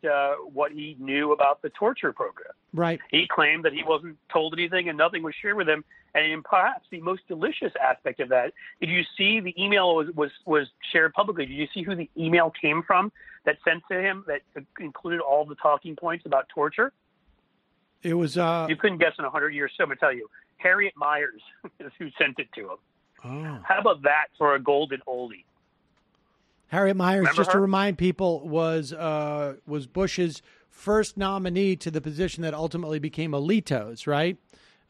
what he knew about the torture program.
Right.
He claimed that he wasn't told anything and nothing was shared with him. And perhaps the most delicious aspect of that, did you see the email was shared publicly? Did you see who the email came from that sent to him that included all the talking points about torture?
It was...
you couldn't guess in 100 years, so I'm going to tell you. Harriet Myers is who sent it to him.
Oh.
How about that for a golden oldie?
Harriet Myers,
Remember
just
her?
to remind people, was Bush's first nominee to the position that ultimately became Alito's, right?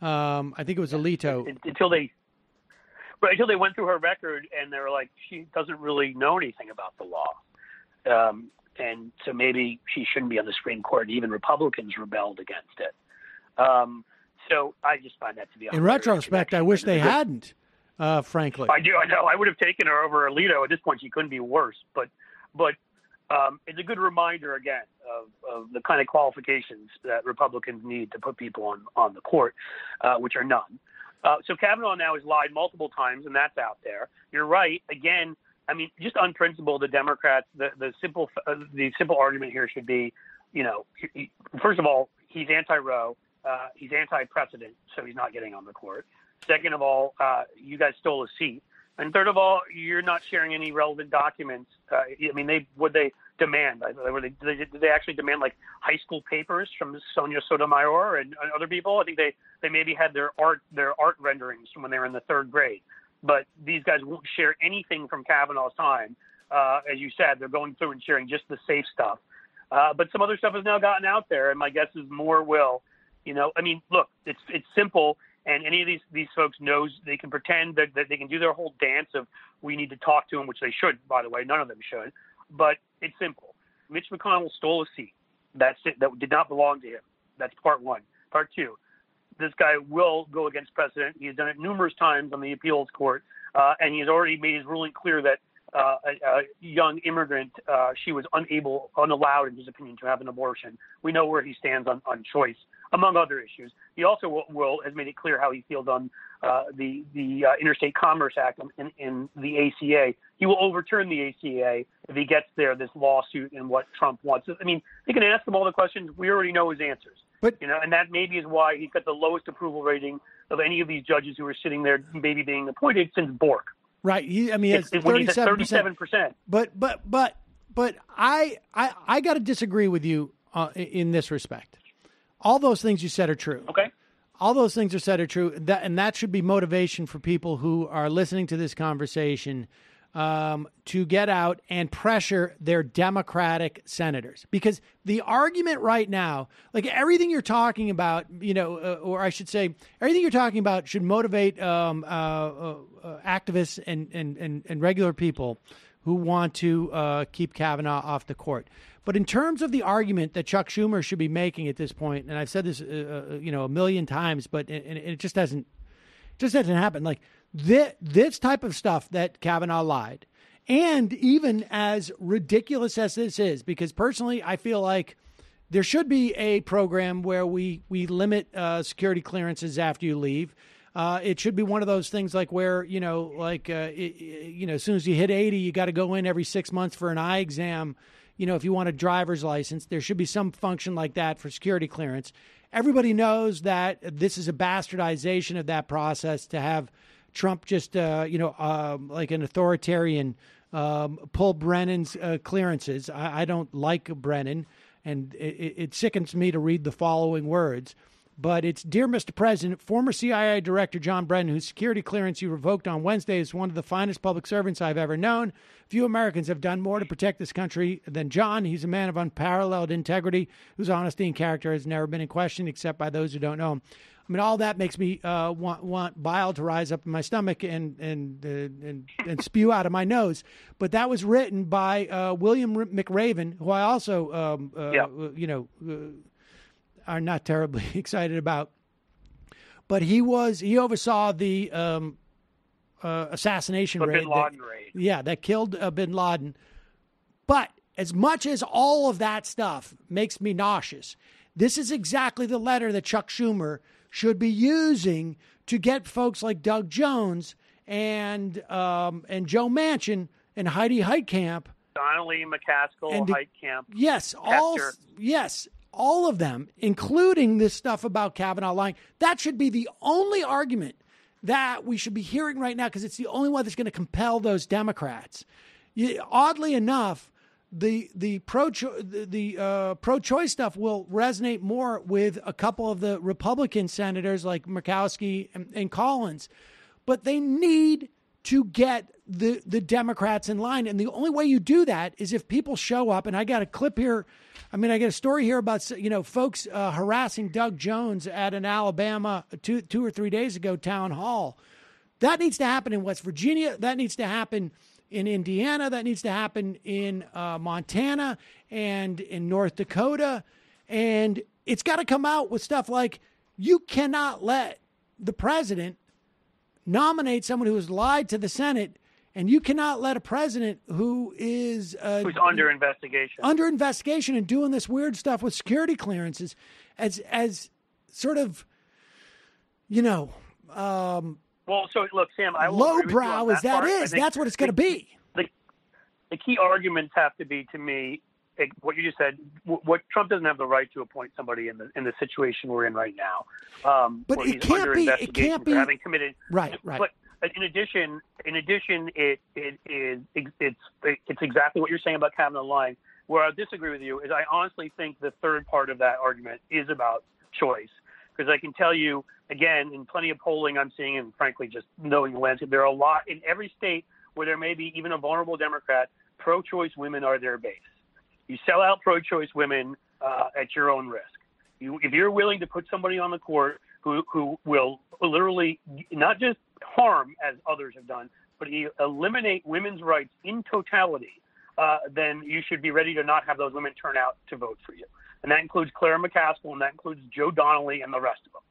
I think it was Alito.
Until they went through her record and they were like, she doesn't really know anything about the law. And so maybe she shouldn't be on the Supreme Court. Even Republicans rebelled against it. So I just find that to be...
In retrospect, I wish they hadn't, frankly.
I do. I know. I would have taken her over Alito. At this point, she couldn't be worse. But it's a good reminder, again, of the kind of qualifications that Republicans need to put people on the court, which are none. So Kavanaugh now has lied multiple times, and that's out there. You're right. Again, I mean, just on principle, the Democrats, the simple argument here should be, first of all, he's anti-Roe. He's anti-precedent, so he's not getting on the court. Second of all, you guys stole a seat. And third of all, you're not sharing any relevant documents. I mean, what they demand? Did they actually demand like high school papers from Sonia Sotomayor and other people? I think they maybe had their art renderings from when they were in the third grade. But these guys won't share anything from Kavanaugh's time. As you said, they're going through and sharing just the safe stuff. But some other stuff has now gotten out there, and my guess is more will. I mean, look, it's simple. And any of these folks knows they can pretend that they can do their whole dance of we need to talk to him, which they should, by the way. None of them should. But it's simple. Mitch McConnell stole a seat. That's it. That did not belong to him. That's part one. Part two, this guy will go against precedent. He has done it numerous times on the appeals court. And he has already made his ruling clear that a young immigrant, she was unallowed, in his opinion, to have an abortion. We know where he stands on choice, among other issues. He also has made it clear how he feels on the Interstate Commerce Act in the ACA. He will overturn the ACA if he gets there, this lawsuit and what Trump wants. I mean, he can ask him all the questions. We already know his answers.
But
and that maybe is why he's got the lowest approval rating of any of these judges who are sitting there maybe being appointed since Bork.
Right. He has 37%. But I got to disagree with you in this respect. All those things you said are true.
Okay.
All those things are true. That should be motivation for people who are listening to this conversation to get out and pressure their Democratic senators. Because the argument right now, like everything you're talking about, or I should say, everything you're talking about should motivate activists and regular people who want to keep Kavanaugh off the court. But in terms of the argument that Chuck Schumer should be making at this point, and I've said this, a million times, but it just doesn't happen. Like this type of stuff that Kavanaugh lied, and even as ridiculous as this is, because personally I feel like there should be a program where we limit security clearances after you leave. It should be one of those things like where, as soon as you hit 80, you got to go in every 6 months for an eye exam. If you want a driver's license, there should be some function like that for security clearance. Everybody knows that this is a bastardization of that process to have Trump just, like an authoritarian, pull Brennan's clearances. I don't like Brennan, and it sickens me to read the following words. But it's, Dear Mr. President, former CIA Director John Brennan, whose security clearance you revoked on Wednesday, is one of the finest public servants I've ever known. Few Americans have done more to protect this country than John. He's a man of unparalleled integrity, whose honesty and character has never been in question except by those who don't know him. I mean, all that makes me want bile to rise up in my stomach and spew out of my nose. But that was written by William McRaven, who I also, are not terribly excited about. But he oversaw the assassination raid.
Bin Laden raid.
Yeah, that killed bin Laden. But as much as all of that stuff makes me nauseous, this is exactly the letter that Chuck Schumer should be using to get folks like Doug Jones and Joe Manchin and Heidi Heitkamp,
Donnelly, McCaskill, Heitkamp,
all of them, including this stuff about Kavanaugh lying. That should be the only argument that we should be hearing right now, because it's the only one that's going to compel those Democrats. Oddly enough, the pro-choice stuff will resonate more with a couple of the Republican senators like Murkowski and Collins, but they need to get the Democrats in line. And the only way you do that is if people show up. And I got a clip here. I got a story here about, folks harassing Doug Jones at an Alabama 2 or 3 days ago town hall. That needs to happen in West Virginia. That needs to happen in Indiana. That needs to happen in Montana and in North Dakota. And it's got to come out with stuff like, you cannot let the president nominate someone who has lied to the Senate, and you cannot let a president who's
under investigation and doing this weird stuff with security clearances as sort of, well, so look, Sam, I will
lowbrow as that is. That's what it's going to be.
The key arguments have to be, to me, what you just said. What Trump doesn't have the right to appoint somebody in the situation we're in right now.
But it can't be. It can't be
having committed.
Right.
But in addition, it's exactly what you're saying about Kavanaugh lying. Where I disagree with you is I honestly think the third part of that argument is about choice. Because I can tell you, again, in plenty of polling I'm seeing, and frankly just knowing the landscape, there are a lot in every state where there may be even a vulnerable Democrat, pro-choice women are their base. You sell out pro-choice women at your own risk. If you're willing to put somebody on the court who will literally not just harm, as others have done, but eliminate women's rights in totality, then you should be ready to not have those women turn out to vote for you. And that includes Clara McCaskill, and that includes Joe Donnelly and the rest of them.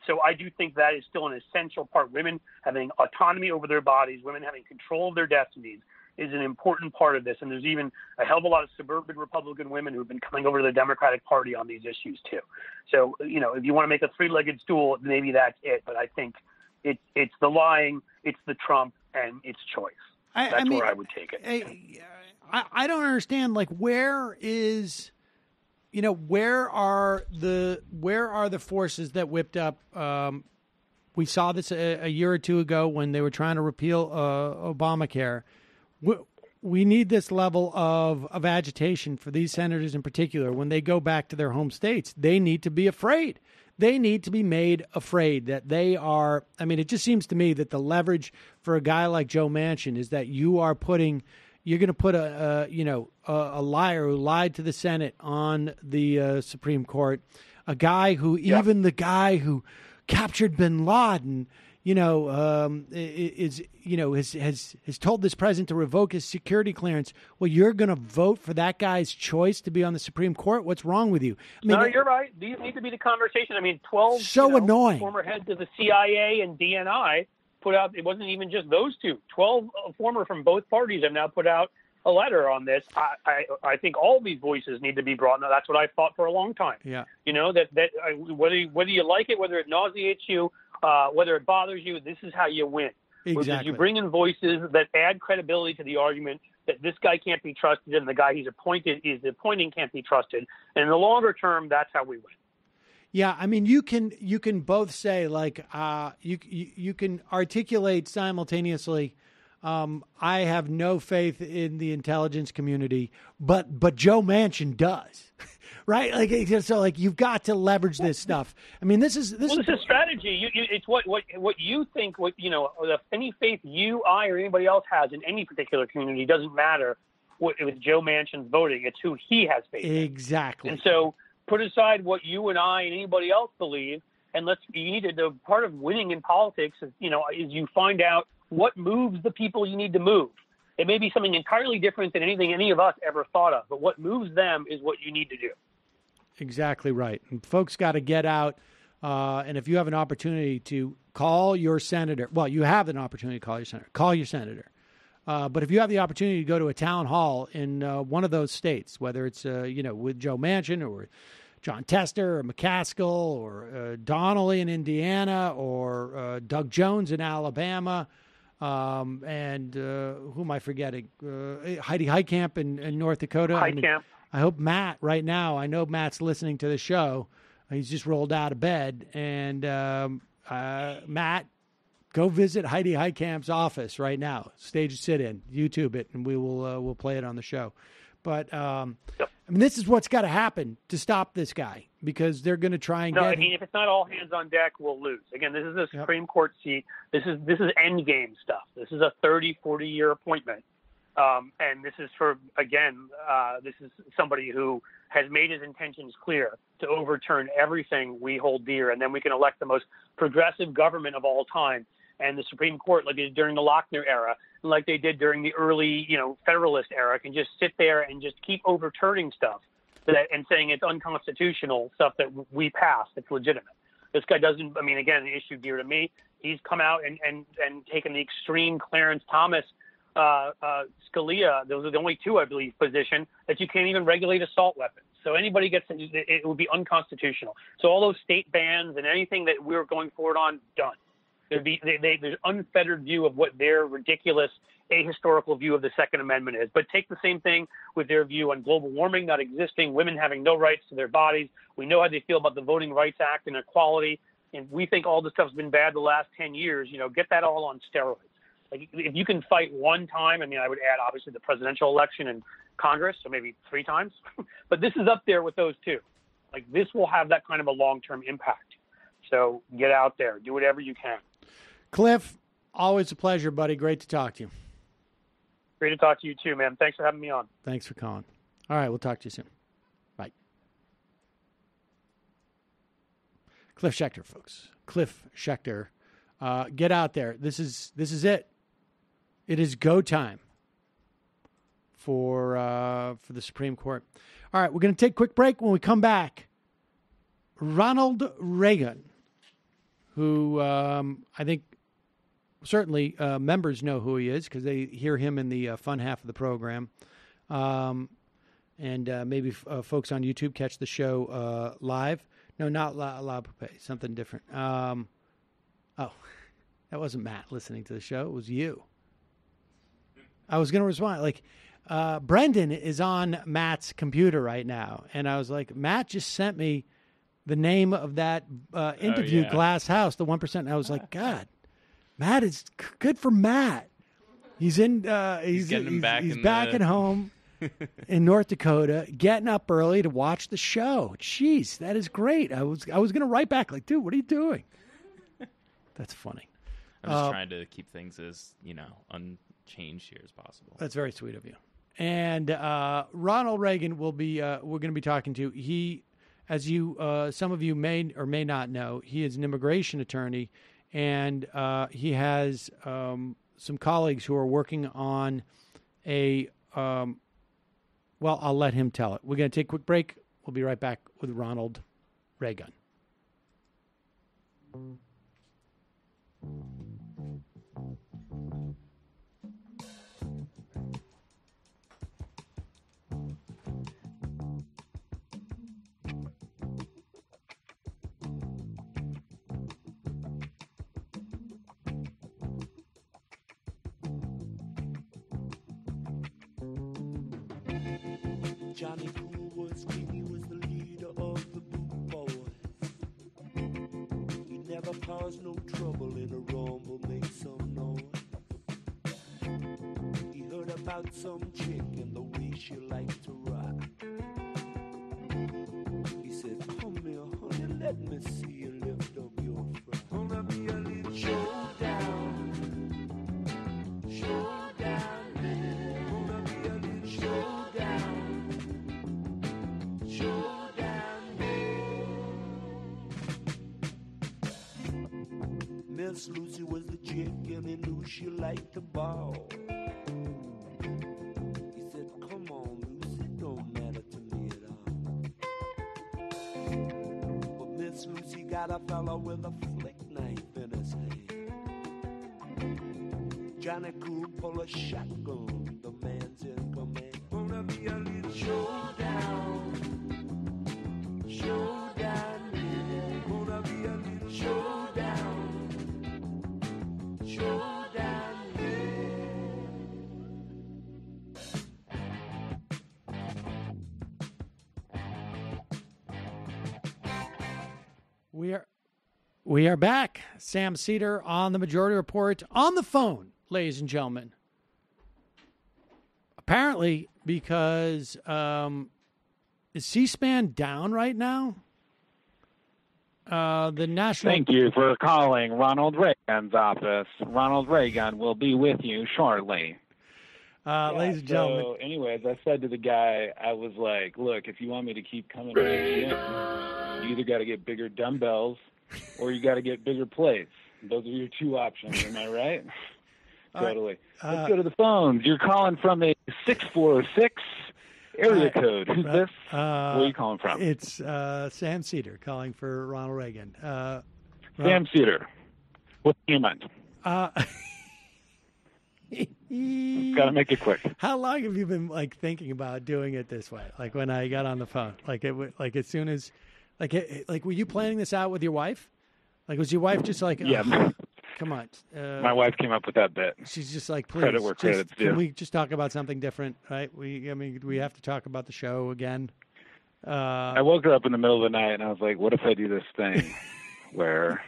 So I do think that is still an essential part. Women having autonomy over their bodies, women having control of their destinies is an important part of this. And there's even a hell of a lot of suburban Republican women who've been coming over to the Democratic Party on these issues too. So, if you want to make a three-legged stool, maybe that's it. But I think it's the lying, it's the Trump, and it's choice. That's where I would take it.
I don't understand, where are the forces that whipped up? We saw this a year or two ago when they were trying to repeal Obamacare. We need this level of agitation for these senators in particular. When they go back to their home states, they need to be afraid. They need to be made afraid that they are. It just seems to me that the leverage for a guy like Joe Manchin is that you're going to put a liar who lied to the Senate on the Supreme Court, a guy who even the guy who captured bin Laden, has told this president to revoke his security clearance. Well, you're going to vote for that guy's choice to be on the Supreme Court? What's wrong with you?
No, you're right. These need to be the conversation. 12
annoying.
Former heads of the CIA and DNI put out, it wasn't even just those two. 12 former from both parties have now put out a letter on this. I think all these voices need to be brought. Now, that's what I've thought for a long time.
Yeah.
Whether you like it, whether it nauseates you, whether it bothers you, this is how you win.
Exactly.
You bring in voices that add credibility to the argument that this guy can't be trusted and the guy he's appointing can't be trusted. And in the longer term, that's how we win.
Yeah, you can both say you can articulate simultaneously. I have no faith in the intelligence community, but Joe Manchin does, right? You've got to leverage this stuff. This is
strategy. It's what you think. Any faith you, I, or anybody else has in any particular community doesn't matter. With Joe Manchin's voting, it's who he has faith in.
Exactly.
And so put aside what you and I and anybody else believe, and the part of winning in politics is you find out what moves the people you need to move. It may be something entirely different than anything any of us ever thought of, but what moves them is what you need to do.
Exactly right. And folks got to get out. And if you have an opportunity to call your senator, well, you have an opportunity to call your senator. Call your senator. But if you have the opportunity to go to a town hall in one of those states, whether it's with Joe Manchin or John Tester or McCaskill or Donnelly in Indiana or Doug Jones in Alabama, and who am I forgetting? Heidi Heitkamp in North Dakota.
Heitkamp.
I hope Matt right now. I know Matt's listening to the show. He's just rolled out of bed, and Matt, go visit Heidi Heitkamp's office right now. Stage sit-in, YouTube it, and we'll play it on the show. But I mean, this is what's got to happen to stop this guy, because they're going to try and get him.
If it's not all hands on deck, we'll lose. Again, this is a Supreme Court seat. This is end game stuff. This is a 30, 40-year appointment. And this is this is somebody who has made his intentions clear to overturn everything we hold dear, and then we can elect the most progressive government of all time. And the Supreme Court, like they did during the Lochner era, like they did during the early, Federalist era, can just sit there and just keep overturning stuff and saying it's unconstitutional, stuff that we passed, it's legitimate. This guy doesn't, again, the issue dear to me, he's come out and taken the extreme Clarence Thomas, Scalia, those are the only two, I believe, position that you can't even regulate assault weapons. So anybody gets it would be unconstitutional. So all those state bans and anything that we're going forward on, done. There's unfettered view of what their ridiculous ahistorical view of the Second Amendment is. But take the same thing with their view on global warming not existing, women having no rights to their bodies. We know how they feel about the Voting Rights Act and equality. And we think all this stuff's been bad the last 10 years. Get that all on steroids. Like, if you can fight one time, I would add, obviously, the presidential election and Congress, so maybe 3 times. But this is up there with those two. Like, this will have that kind of a long-term impact. So get out there. Do whatever you can.
Cliff, always a pleasure, buddy. Great to talk to you.
Great to talk to you, too, man. Thanks for having me on.
Thanks for calling. All right, we'll talk to you soon. Bye. Cliff Schecter, folks. Cliff Schecter. Get out there. This is it. It is go time for the Supreme Court. All right, we're going to take a quick break. When we come back, Ronald Reagan, who I think certainly members know who he is because they hear him in the fun half of the program. And maybe folks on YouTube catch the show live. No, not La Poupée, something different. Oh, that wasn't Matt listening to the show. It was you. I was going to respond. Like, Brendan is on Matt's computer right now. And I was like, Matt just sent me the name of that interview, Glass House, the 1%. And I was like, God, Matt is good for Matt. He's in. He's back at home in North Dakota, getting up early to watch the show. Jeez, that is great. I was going to write back like, dude, what are you doing? That's funny.
I'm just trying to keep things as unchanged here as possible.
That's very sweet of you. And Ronald Reagan will be. We're going to be talking to. He, as you, some of you may or may not know, he is an immigration attorney, and he has some colleagues who are working on a. Well, I'll let him tell it. We're going to take a quick break. We'll be right back with Ronald Reagan.
Johnny Cool was king, he was the leader of the Boot Boys. He never caused no trouble in a rumble, make some noise. He heard about some chick and the way she liked to rock. He said, come here, honey, let me see you lift up your frock. Gonna be a little showdown, showdown, gonna be a little showdown. Miss Lucy was the chick and he knew she liked to ball. He said, come on, Lucy, don't matter to me at all. But Miss Lucy got a fella with a flick knife in his hand. Johnny Cool pull a shotgun, the man's in command. Gonna be a little showdown, showdown, yeah. Gonna be a little showdown, showdown,
We are back. Sam Cedar on the Majority Report on the phone, ladies and gentlemen. Apparently, because is C-SPAN down right now? The national.
Thank you for calling Ronald Reagan's office. Ronald Reagan will be with you shortly.
Ladies and gentlemen.
So, anyways, I said to the guy, I was like, "Look, if you want me to keep coming to the gym, you either got to get bigger dumbbells." Or you got to get bigger plates. Those are your two options. Am I right? Totally. Let's go to the phones. You're calling from a 646 area code. Who's this? Where are you calling from?
It's Sam Cedar calling for Ronald Reagan.
Sam Cedar. What's your mind?
Got
to make it quick.
How long have you been thinking about doing it this way? Like when I got on the phone, as soon as. Like, were you planning this out with your wife? Like, was your wife just like,
yeah,
come on?
My wife came up with that bit.
She's just like, please,
credit where credit's due.
Can we just talk about something different, right? We have to talk about the show again.
I woke her up in the middle of the night and I was like, what if I do this thing where,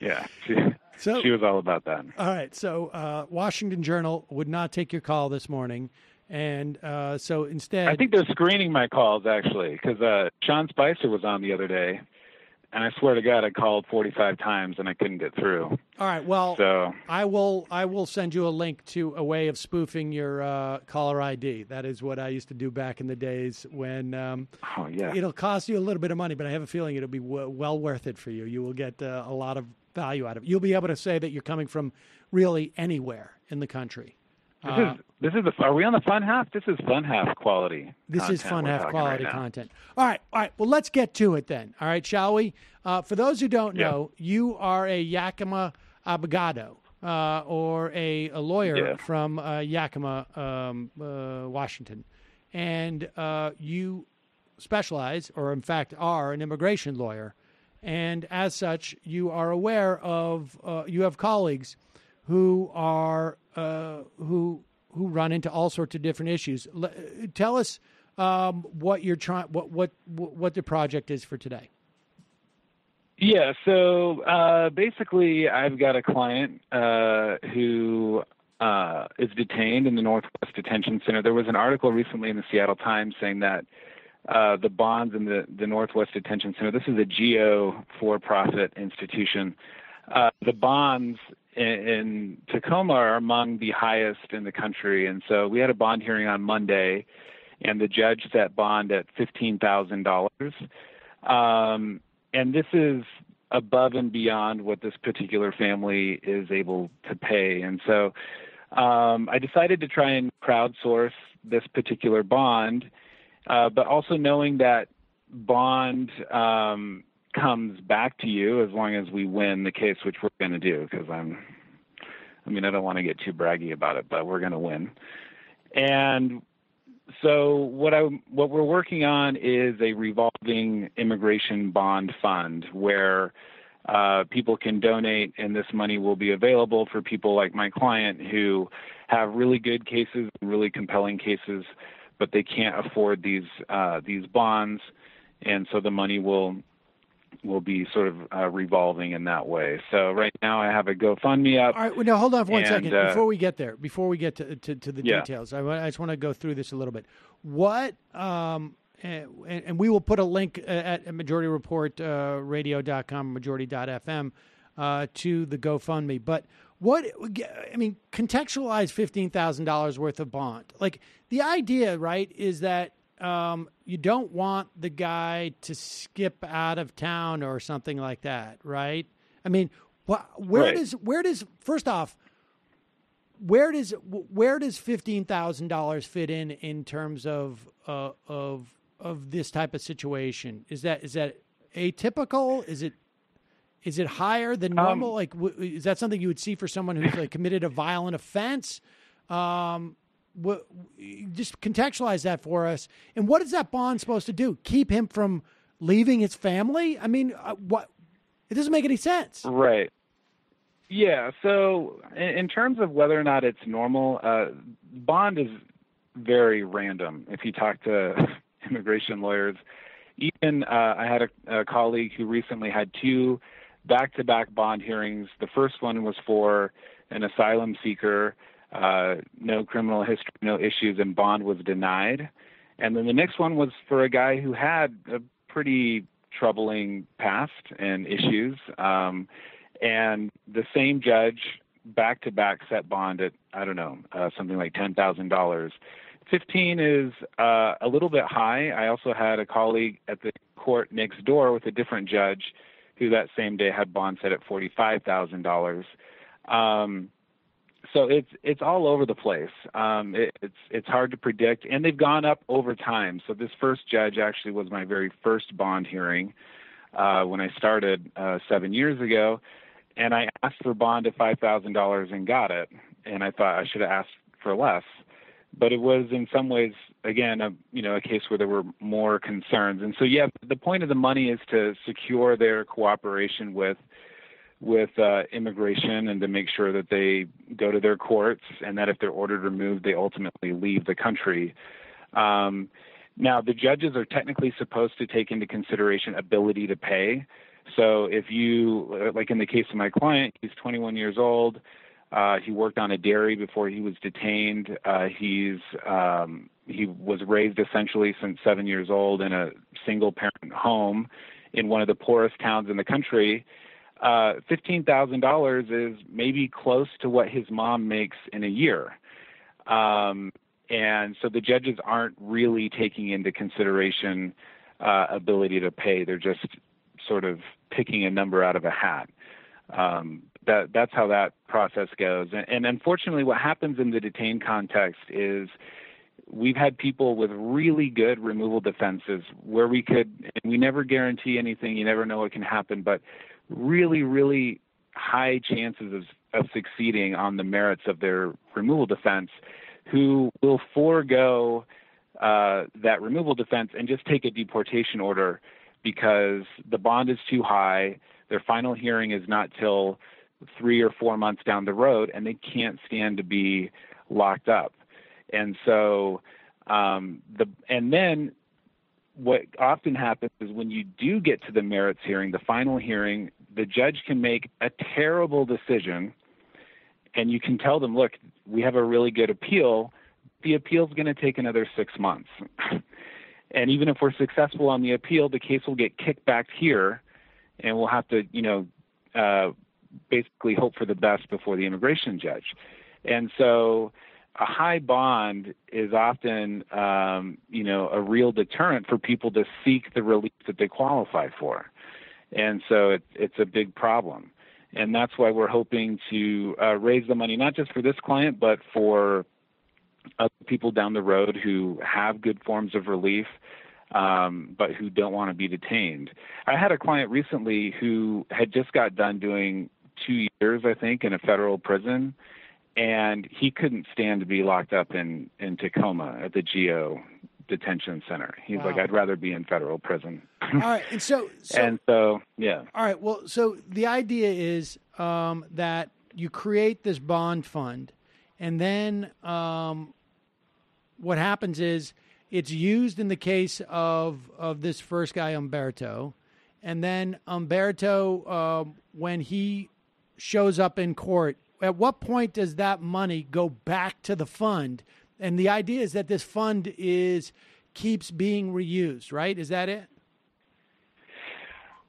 yeah, she was all about that.
All right. So, Washington Journal would not take your call this morning. And so instead,
I think they're screening my calls actually, because Sean Spicer was on the other day, and I swear to God, I called 45 times and I couldn't get through.
All right, well,
so
I will send you a link to a way of spoofing your caller ID. That is what I used to do back in the days when.
Oh yeah.
It'll cost you a little bit of money, but I have a feeling it'll be well worth it for you. You will get a lot of value out of it. You'll be able to say that you're coming from really anywhere in the country.
This is are we on the fun half? This is fun half quality.
This is fun half quality content. All right. Well, let's get to it then. All right, shall we? For those who don't know, you are a Yakima abogado, or a lawyer from Yakima, Washington, and you specialize, or in fact are, an immigration lawyer, and as such, you are aware of you have colleagues who are who run into all sorts of different issues. Tell us what you're trying, what the project is for today.
Yeah, so basically, I've got a client who is detained in the Northwest Detention Center. There was an article recently in the Seattle Times saying that the bonds in the Northwest Detention Center. This is a GO for-profit institution. The bonds in Tacoma are among the highest in the country. And so we had a bond hearing on Monday, and the judge set bond at $15,000. And this is above and beyond what this particular family is able to pay. And so I decided to try and crowdsource this particular bond, but also knowing that bond comes back to you as long as we win the case, which we're going to do, because I don't want to get too braggy about it, but we're going to win. And so what we're working on is a revolving immigration bond fund where people can donate, and this money will be available for people like my client who have really good cases, really compelling cases, but they can't afford these bonds, and so the money will be sort of revolving in that way. So right now I have a GoFundMe up.
All right, well, now hold on for 1 second. Before we get there, before we get to the details, I just want to go through this a little bit. What, and we will put a link at MajorityReportRadio.com, Majority.fm, to the GoFundMe. But contextualize $15,000 worth of bond. Like, the idea, right, is that you don't want the guy to skip out of town or something like that, right? I mean, where does $15,000 fit in terms of this type of situation? Is that atypical? Is it higher than normal? Like, is that something you would see for someone who's like committed a violent offense? Just contextualize that for us. And what is that bond supposed to do? Keep him from leaving his family? I mean, what? It doesn't make any sense.
Right. Yeah. So in terms of whether or not it's normal, bond is very random. If you talk to immigration lawyers, even I had a colleague who recently had 2 back-to-back bond hearings. The first one was for an asylum seeker, no criminal history, no issues, and bond was denied. And then the next one was for a guy who had a pretty troubling past and issues. And the same judge back-to-back set bond at, I don't know, something like $10,000. 15 is a little bit high. I also had a colleague at the court next door with a different judge who that same day had bond set at $45,000. So it's all over the place. It's hard to predict, and they've gone up over time. So this first judge actually was my very first bond hearing when I started 7 years ago, and I asked for bond at $5,000 and got it. And I thought I should have asked for less, but it was in some ways, again, a case where there were more concerns. And so, yeah, the point of the money is to secure their cooperation with immigration and to make sure that they go to their courts and that if they're ordered removed, they ultimately leave the country. Now, the judges are technically supposed to take into consideration ability to pay. So if you, like in the case of my client, he's 21 years old. He worked on a dairy before he was detained. He was raised essentially since 7 years old in a single-parent home in one of the poorest towns in the country. $15,000 is maybe close to what his mom makes in a year. And so the judges aren't really taking into consideration ability to pay. They're just sort of picking a number out of a hat. That's how that process goes. And unfortunately, what happens in the detained context is we've had people with really good removal defenses where we never guarantee anything. You never know what can happen, but really, really high chances of succeeding on the merits of their removal defense, who will forego that removal defense and just take a deportation order because the bond is too high. Their final hearing is not till 3 or 4 months down the road, and they can't stand to be locked up. And so, and then what often happens is when you do get to the merits hearing, the final hearing, the judge can make a terrible decision, and you can tell them, look, we have a really good appeal. The appeal is going to take another 6 months. And even if we're successful on the appeal, the case will get kicked back here, and we'll have to, basically hope for the best before the immigration judge. And so a high bond is often, a real deterrent for people to seek the relief that they qualify for. And so it's a big problem. And that's why we're hoping to raise the money, not just for this client, but for other people down the road who have good forms of relief, but who don't want to be detained. I had a client recently who had just got done doing 2 years, I think, in a federal prison, and he couldn't stand to be locked up in Tacoma at the GEO detention center. He's like, I'd rather be in federal prison.
All right. And so,
yeah.
All right. Well, so the idea is that you create this bond fund, and then what happens is it's used in the case of this first guy, Umberto. And then Umberto, when he shows up in court, at what point does that money go back to the fund? And the idea is that this fund keeps being reused, right? Is that it?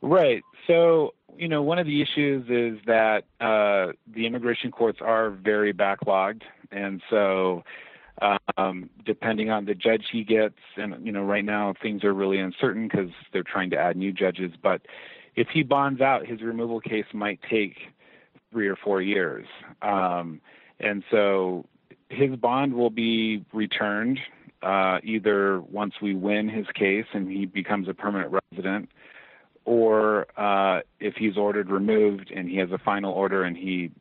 Right. So, one of the issues is that the immigration courts are very backlogged. And so depending on the judge he gets, and, right now things are really uncertain because they're trying to add new judges. But if he bonds out, his removal case might take 3 or 4 years. And so his bond will be returned either once we win his case and he becomes a permanent resident, or if he's ordered removed and he has a final order and he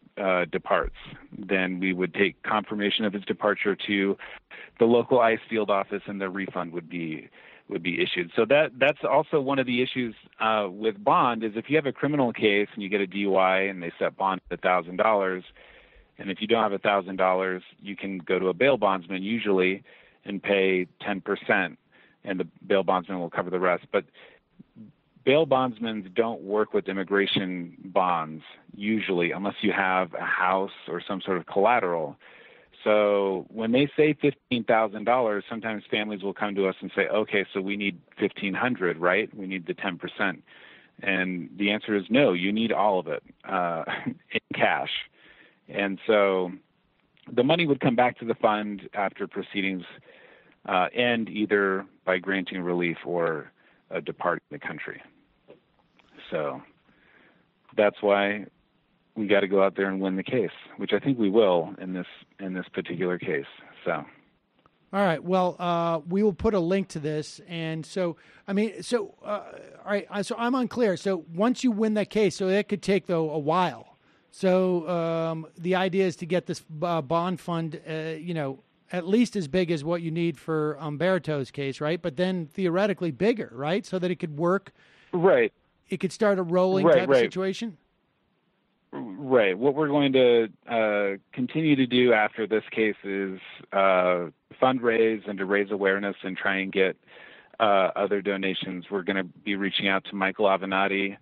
departs, then we would take confirmation of his departure to the local ICE field office, and the refund would be issued. So that's also one of the issues with bond is if you have a criminal case and you get a DUI and they set bond at $1,000, and if you don't have $1,000, you can go to a bail bondsman usually and pay 10%, and the bail bondsman will cover the rest. But bail bondsmen don't work with immigration bonds usually unless you have a house or some sort of collateral. So when they say $15,000, sometimes families will come to us and say, okay, so we need $1,500, right? We need the 10%. And the answer is no, you need all of it in cash. And so the money would come back to the fund after proceedings end, either by granting relief or departing the country. So that's why we got to go out there and win the case, which I think we will in this particular case. So.
All right. Well, we will put a link to this, and so all right. So I'm unclear. So once you win that case, so that could take though a while. So the idea is to get this bond fund, at least as big as what you need for Umberto's case, right? But then theoretically bigger, right? So that it could work.
Right.
It could start a rolling type of situation.
Right. What we're going to continue to do after this case is fundraise and to raise awareness and try and get other donations. We're going to be reaching out to Michael Avenatti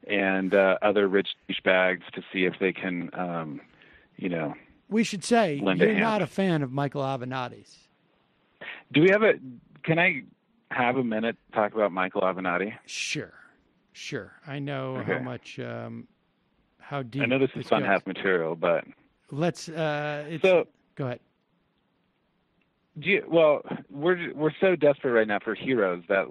and other rich douchebags to see if they can,
We should say you're not a fan of Michael Avenatti's.
Do we have can I have a minute to talk about Michael Avenatti?
Sure. I know how much, how deep.
I know this is fun half material, but
let's.
Go
ahead.
We're so desperate right now for heroes that,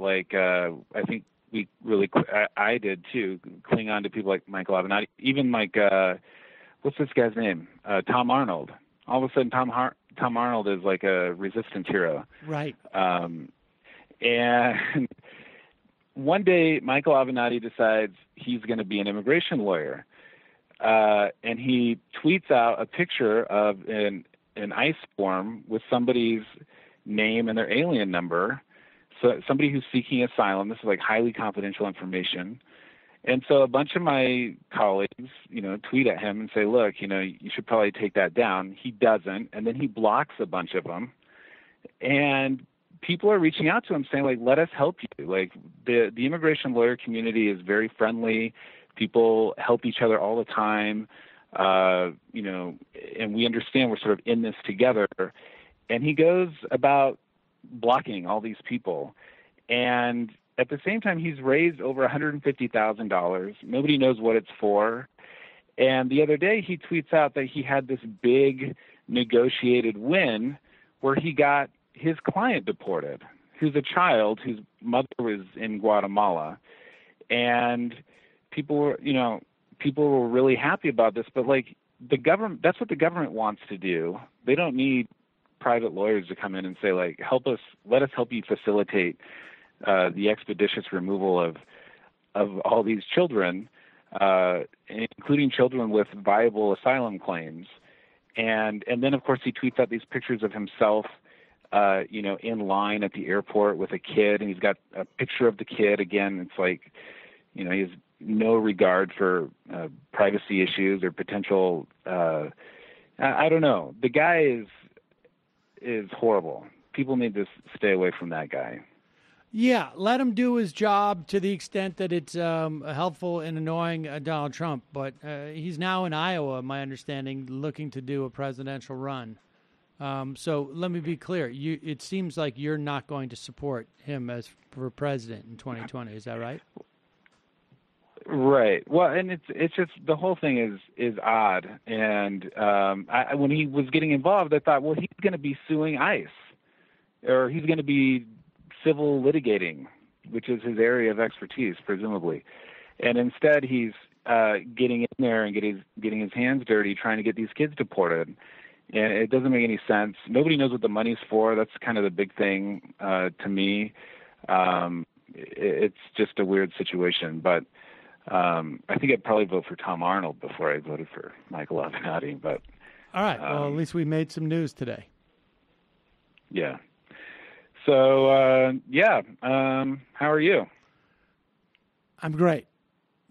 I think we really, I did too, cling on to people like Michael Avenatti, even what's this guy's name? Tom Arnold. All of a sudden, Tom Arnold is like a resistance hero.
Right.
And one day, Michael Avenatti decides he's going to be an immigration lawyer. And he tweets out a picture of an ICE form with somebody's name and their alien number. So somebody who's seeking asylum. This is like highly confidential information. And so a bunch of my colleagues, tweet at him and say, look, you should probably take that down. He doesn't. And then he blocks a bunch of them. And people are reaching out to him saying, let us help you. The immigration lawyer community is very friendly. People help each other all the time. And we understand we're sort of in this together. And he goes about blocking all these people. And at the same time, he's raised over $150,000. Nobody knows what it's for. And the other day, he tweets out that he had this big negotiated win where he got his client deported, who's a child whose mother was in Guatemala. And people were really happy about this. But the government, that's what the government wants to do. They don't need private lawyers to come in and say, let us help you facilitate the expeditious removal of all these children, including children with viable asylum claims. And then, of course, he tweets out these pictures of himself, in line at the airport with a kid, and he's got a picture of the kid. Again, it's he has no regard for privacy issues or potential. I don't know. The guy is horrible. People need to stay away from that guy.
Yeah, let him do his job to the extent that it's helpful in annoying Donald Trump. But he's now in Iowa, my understanding, looking to do a presidential run. So let me be clear. It seems like you're not going to support him for president in 2020. Is that right?
Right. Well, and it's just the whole thing is odd. And when he was getting involved, I thought, well, he's going to be suing ICE, or he's going to be civil litigating, which is his area of expertise, presumably. And instead, he's getting in there and getting his hands dirty, trying to get these kids deported. And it doesn't make any sense. Nobody knows what the money's for. That's kind of the big thing to me. it's just a weird situation. But I think I'd probably vote for Tom Arnold before I voted for Michael Avenatti. But
all right, well, at least we made some news today.
Yeah. So how are you?
I'm great.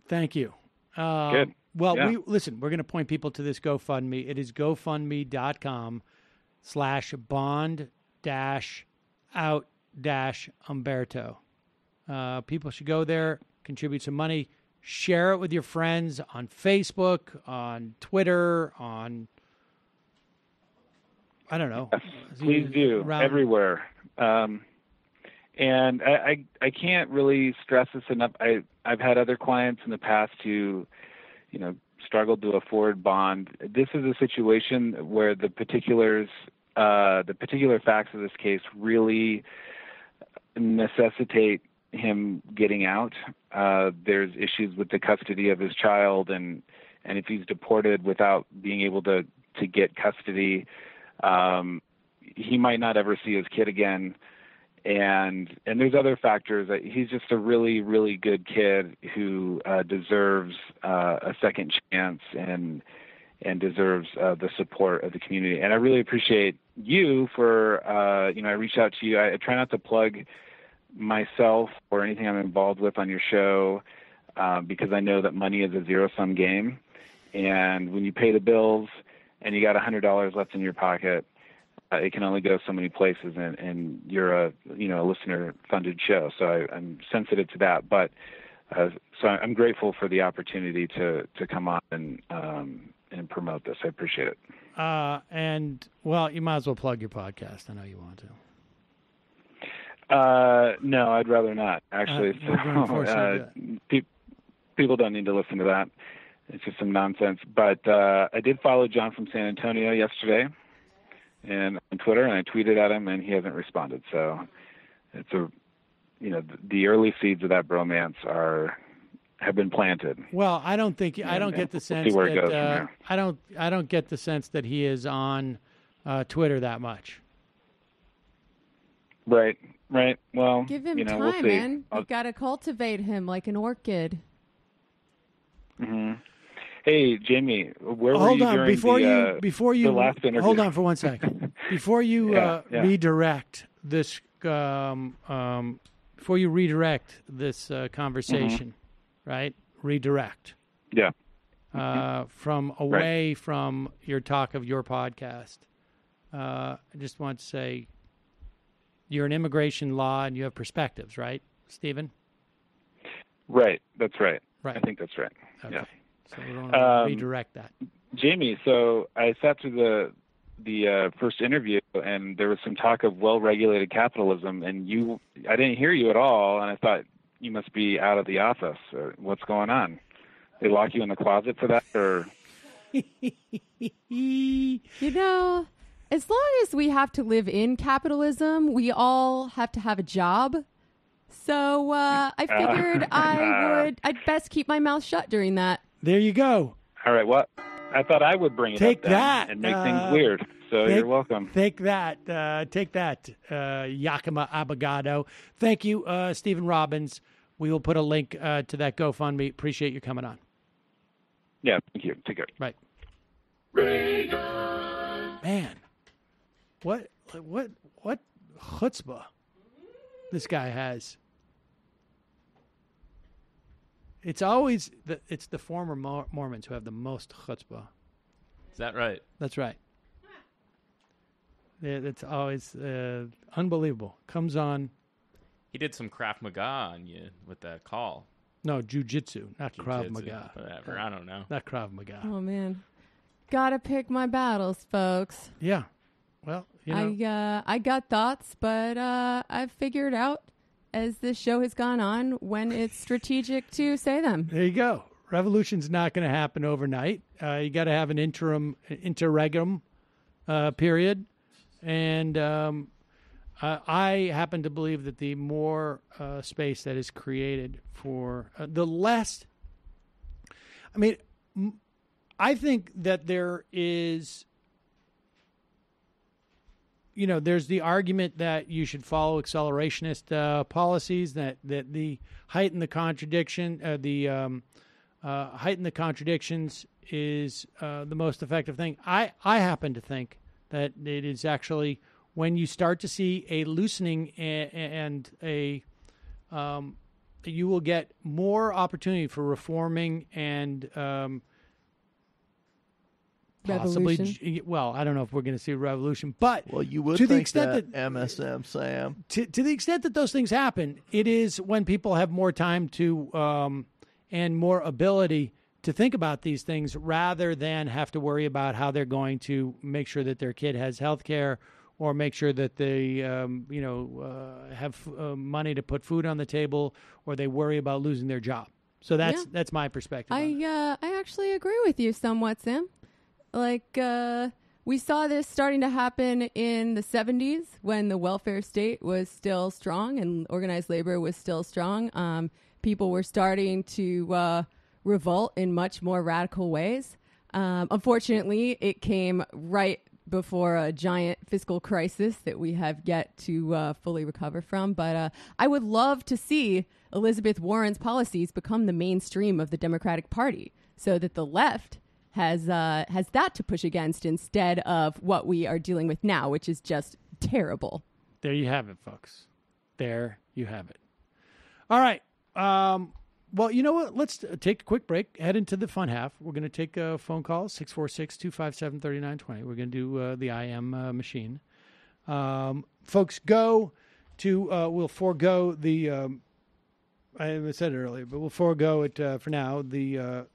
Thank you.
Good.
Well, we're going to point people to this GoFundMe. It is GoFundMe.com/bond-out-Umberto. People should go there, contribute some money, share it with your friends on Facebook, on Twitter, on, I don't know.
Yes, please do, everywhere. And I can't really stress this enough. I've had other clients in the past who, struggled to afford bond. This is a situation where the particular facts of this case really necessitate him getting out. There's issues with the custody of his child, and if he's deported without being able to get custody, he might not ever see his kid again. And there's other factors. He's just a really, really good kid who deserves a second chance and deserves the support of the community. And I really appreciate you for, I reached out to you. I try not to plug myself or anything I'm involved with on your show because I know that money is a zero-sum game. And when you pay the bills and you got $100 left in your pocket, it can only go so many places, and you're a listener-funded show, so I'm sensitive to that. But so I'm grateful for the opportunity to come on and promote this. I appreciate it.
And you might as well plug your podcast. I know you want
to. No, I'd rather not. Actually, people don't need to listen to that. It's just some nonsense. But I did follow John from San Antonio yesterday. And on Twitter, and I tweeted at him, and he hasn't responded. So it's the early seeds of that bromance have been planted.
Well, I don't think I don't get the sense that I don't get the sense that he is on Twitter that much.
Right. Well,
give him
time,
we'll see. Man. You got to cultivate him like an orchid.
Mm-hmm. Hey, Jamie, where were you during the last interview?
Hold on for 1 second. Before you redirect this, conversation, right? Redirect.
Yeah.
From away from your talk of your podcast. I just want to say, you're an immigration law and you have perspectives, right, Stephen?
Right. That's right.
Right.
I think that's right.
Okay.
Yeah.
So we want to redirect that.
Jamie, so I sat through the first interview, and there was some talk of well-regulated capitalism, and I didn't hear you at all, and I thought you must be out of the office. What's going on? They lock you in the closet for that, or?
As long as we have to live in capitalism, we all have to have a job. So I figured I'd best keep my mouth shut during that.
There you go.
All right. Well, I thought I would bring it
up
then and make things weird. So you're welcome.
Take that, Yakima Abogado. Thank you, Stephen Robbins. We will put a link to that GoFundMe. Appreciate you coming on.
Yeah, thank you. Take care.
Right. Man, what chutzpah this guy has. It's always the former Mormons who have the most chutzpah.
Is that right?
That's right. It's always unbelievable. Comes on.
He did some Krav Maga on you with that call.
No, jiu-jitsu, not Krav Maga.
Whatever, I don't know.
Not Krav Maga.
Oh, man. Gotta pick my battles, folks.
Yeah. Well,
I got thoughts, but I've figured out as this show has gone on when it's strategic to say them.
There you go. Revolution's not going to happen overnight. You got to have an interregnum period. And I happen to believe that the more space that is created for the less, I think that there is there's the argument that you should follow accelerationist policies, that the heighten the contradictions is the most effective thing. I happen to think that it is actually when you start to see a loosening and you will get more opportunity for reforming and possibly. Well, I don't know if we're going to see a revolution, but
you would
to the
think
extent
that MSM Sam.
To the extent that those things happen, it is when people have more time to and more ability to think about these things rather than have to worry about how they're going to make sure that their kid has health care or make sure that they, have money to put food on the table, or they worry about losing their job. So that's my perspective.
I actually agree with you somewhat, Sam. Like, we saw this starting to happen in the 70s when the welfare state was still strong and organized labor was still strong. People were starting to revolt in much more radical ways. Unfortunately, it came right before a giant fiscal crisis that we have yet to fully recover from. But I would love to see Elizabeth Warren's policies become the mainstream of the Democratic Party so that the left has that to push against instead of what we are dealing with now, which is just terrible.
There you have it, folks. There you have it. All right. Well, you know what? Let's take a quick break, head into the fun half. We're going to take a phone call, 646-257-3920. We're going to do the IM machine. Folks, go to, we'll forego the, I said it earlier, but we'll forego it for now, the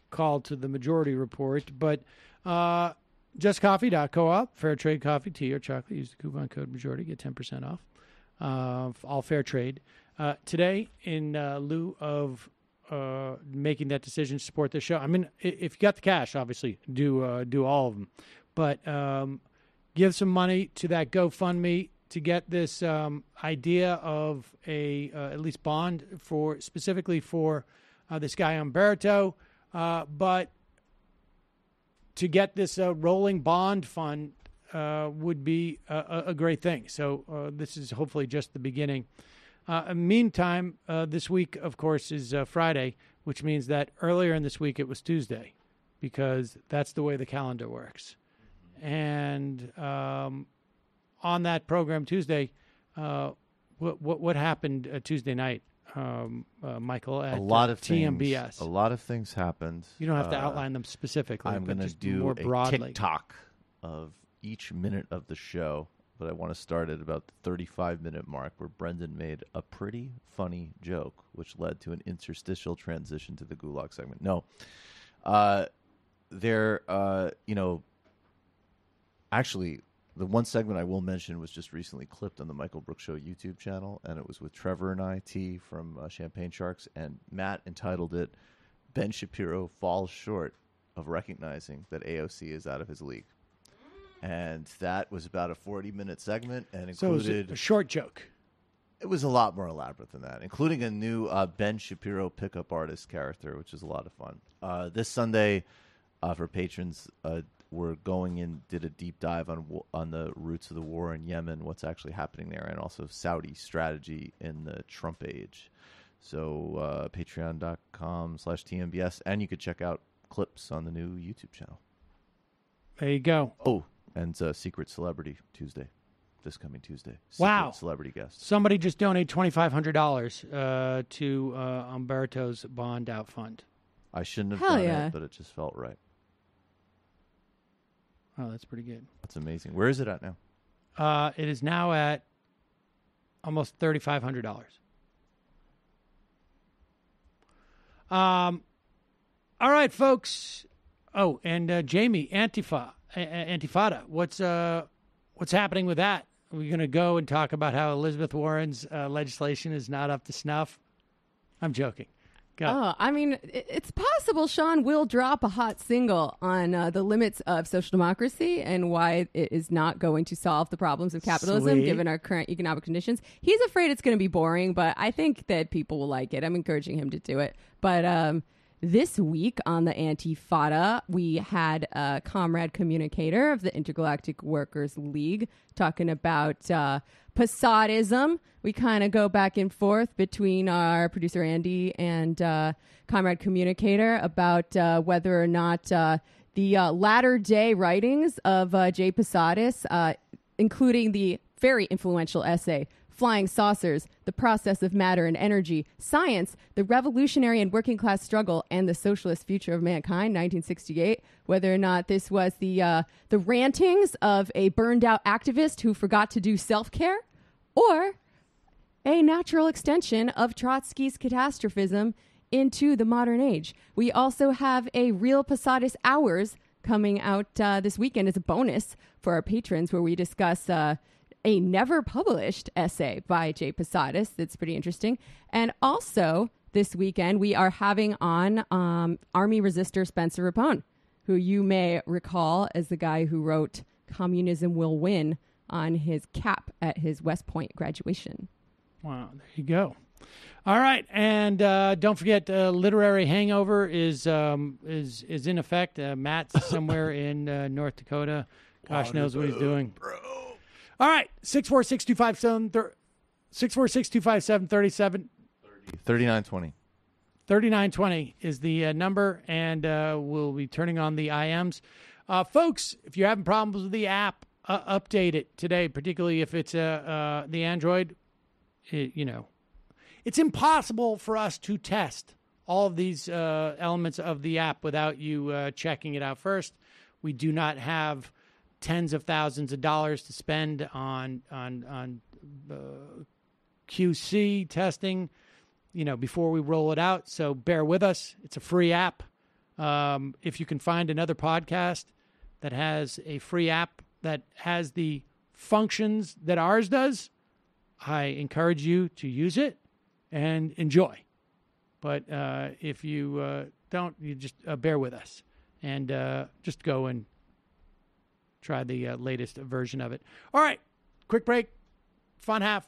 call to the majority report. But justcoffee.coop, fair trade coffee, tea, or chocolate. Use the coupon code majority, get 10% off. All fair trade. Today, in lieu of making that decision to support this show, I mean, if you got the cash, obviously, do all of them. But give some money to that GoFundMe to get this idea of a at least bond specifically for this guy Umberto, but to get this rolling bond fund would be a great thing. So this is hopefully just the beginning. Meantime, this week, of course, is Friday, which means that earlier in this week it was Tuesday, because that's the way the calendar works. And on that program Tuesday, what happened Tuesday night, Michael, at
a lot of
TMBS?
Things, a lot of things happened.
You don't have to outline them specifically.
I'm going to do
more broadly.
a TikTok of each minute of the show. But I want to start at about the 35-minute mark where Brendan made a pretty funny joke, which led to an interstitial transition to the Gulag segment. No. Actually, the one segment I will mention was just recently clipped on the Michael Brooks Show YouTube channel, and it was with Trevor and I, T from Champagne Sharks, and Matt entitled it, Ben Shapiro Falls Short of Recognizing that AOC is Out of His League. And that was about a 40-minute segment and included...
So it was a short joke.
It was a lot more elaborate than that, including a new Ben Shapiro pickup artist character, which is a lot of fun. This Sunday, for patrons, we're going in, did a deep dive on the roots of the war in Yemen, what's actually happening there, and also Saudi strategy in the Trump age. So patreon.com/TMBS, and you could check out clips on the new YouTube channel.
There you go.
Oh, and Secret Celebrity Tuesday, this coming Tuesday.
Wow.
Secret celebrity guest.
Somebody just donated $2,500 to Umberto's bond out fund.
I shouldn't have done it, but it just felt right.
Oh, that's pretty good.
That's amazing. Where is it at now?
It is now at almost $3,500. All right, folks. Oh, and Jamie, Antifada. What's happening with that? Are we going to go and talk about how Elizabeth Warren's legislation is not up to snuff? I'm joking.
Oh, I mean, it's possible Sean will drop a hot single on the limits of social democracy and why it is not going to solve the problems of capitalism given our current economic conditions. He's afraid it's going to be boring, but I think that people will like it. I'm encouraging him to do it. But This week on the Antifada, we had a comrade communicator of the Intergalactic Workers League talking about Posadism. We kind of go back and forth between our producer Andy and comrade communicator about whether or not the latter-day writings of Jay Posadis, including the very influential essay, Flying Saucers, The Process of Matter and Energy, Science, The Revolutionary and Working Class Struggle, and the Socialist Future of Mankind, 1968, whether or not this was the rantings of a burned-out activist who forgot to do self-care, or a natural extension of Trotsky's catastrophism into the modern age. We also have a Real Posadis Hours coming out this weekend as a bonus for our patrons, where we discuss a never published essay by Jay Posadis that's pretty interesting. And also this weekend, we are having on Army Resistor Spencer Rapone, who you may recall as the guy who wrote Communism Will Win on his cap at his West Point graduation.
Wow, there you go. All right, and don't forget, Literary Hangover is in effect. Matt's somewhere in North Dakota. Gosh knows what he's doing. Bro. All right, 646-257-37.
3920.
3920 is the number, and we'll be turning on the IMs. Folks, if you're having problems with the app, update it today, particularly if it's the Android. It's impossible for us to test all of these elements of the app without you checking it out first. We do not have tens of thousands of dollars to spend on QC testing, before we roll it out. So bear with us. It's a free app. If you can find another podcast that has a free app that has the functions that ours does, I encourage you to use it and enjoy. But if you don't, you just bear with us and just go and try the latest version of it. All right, quick break. Fun half.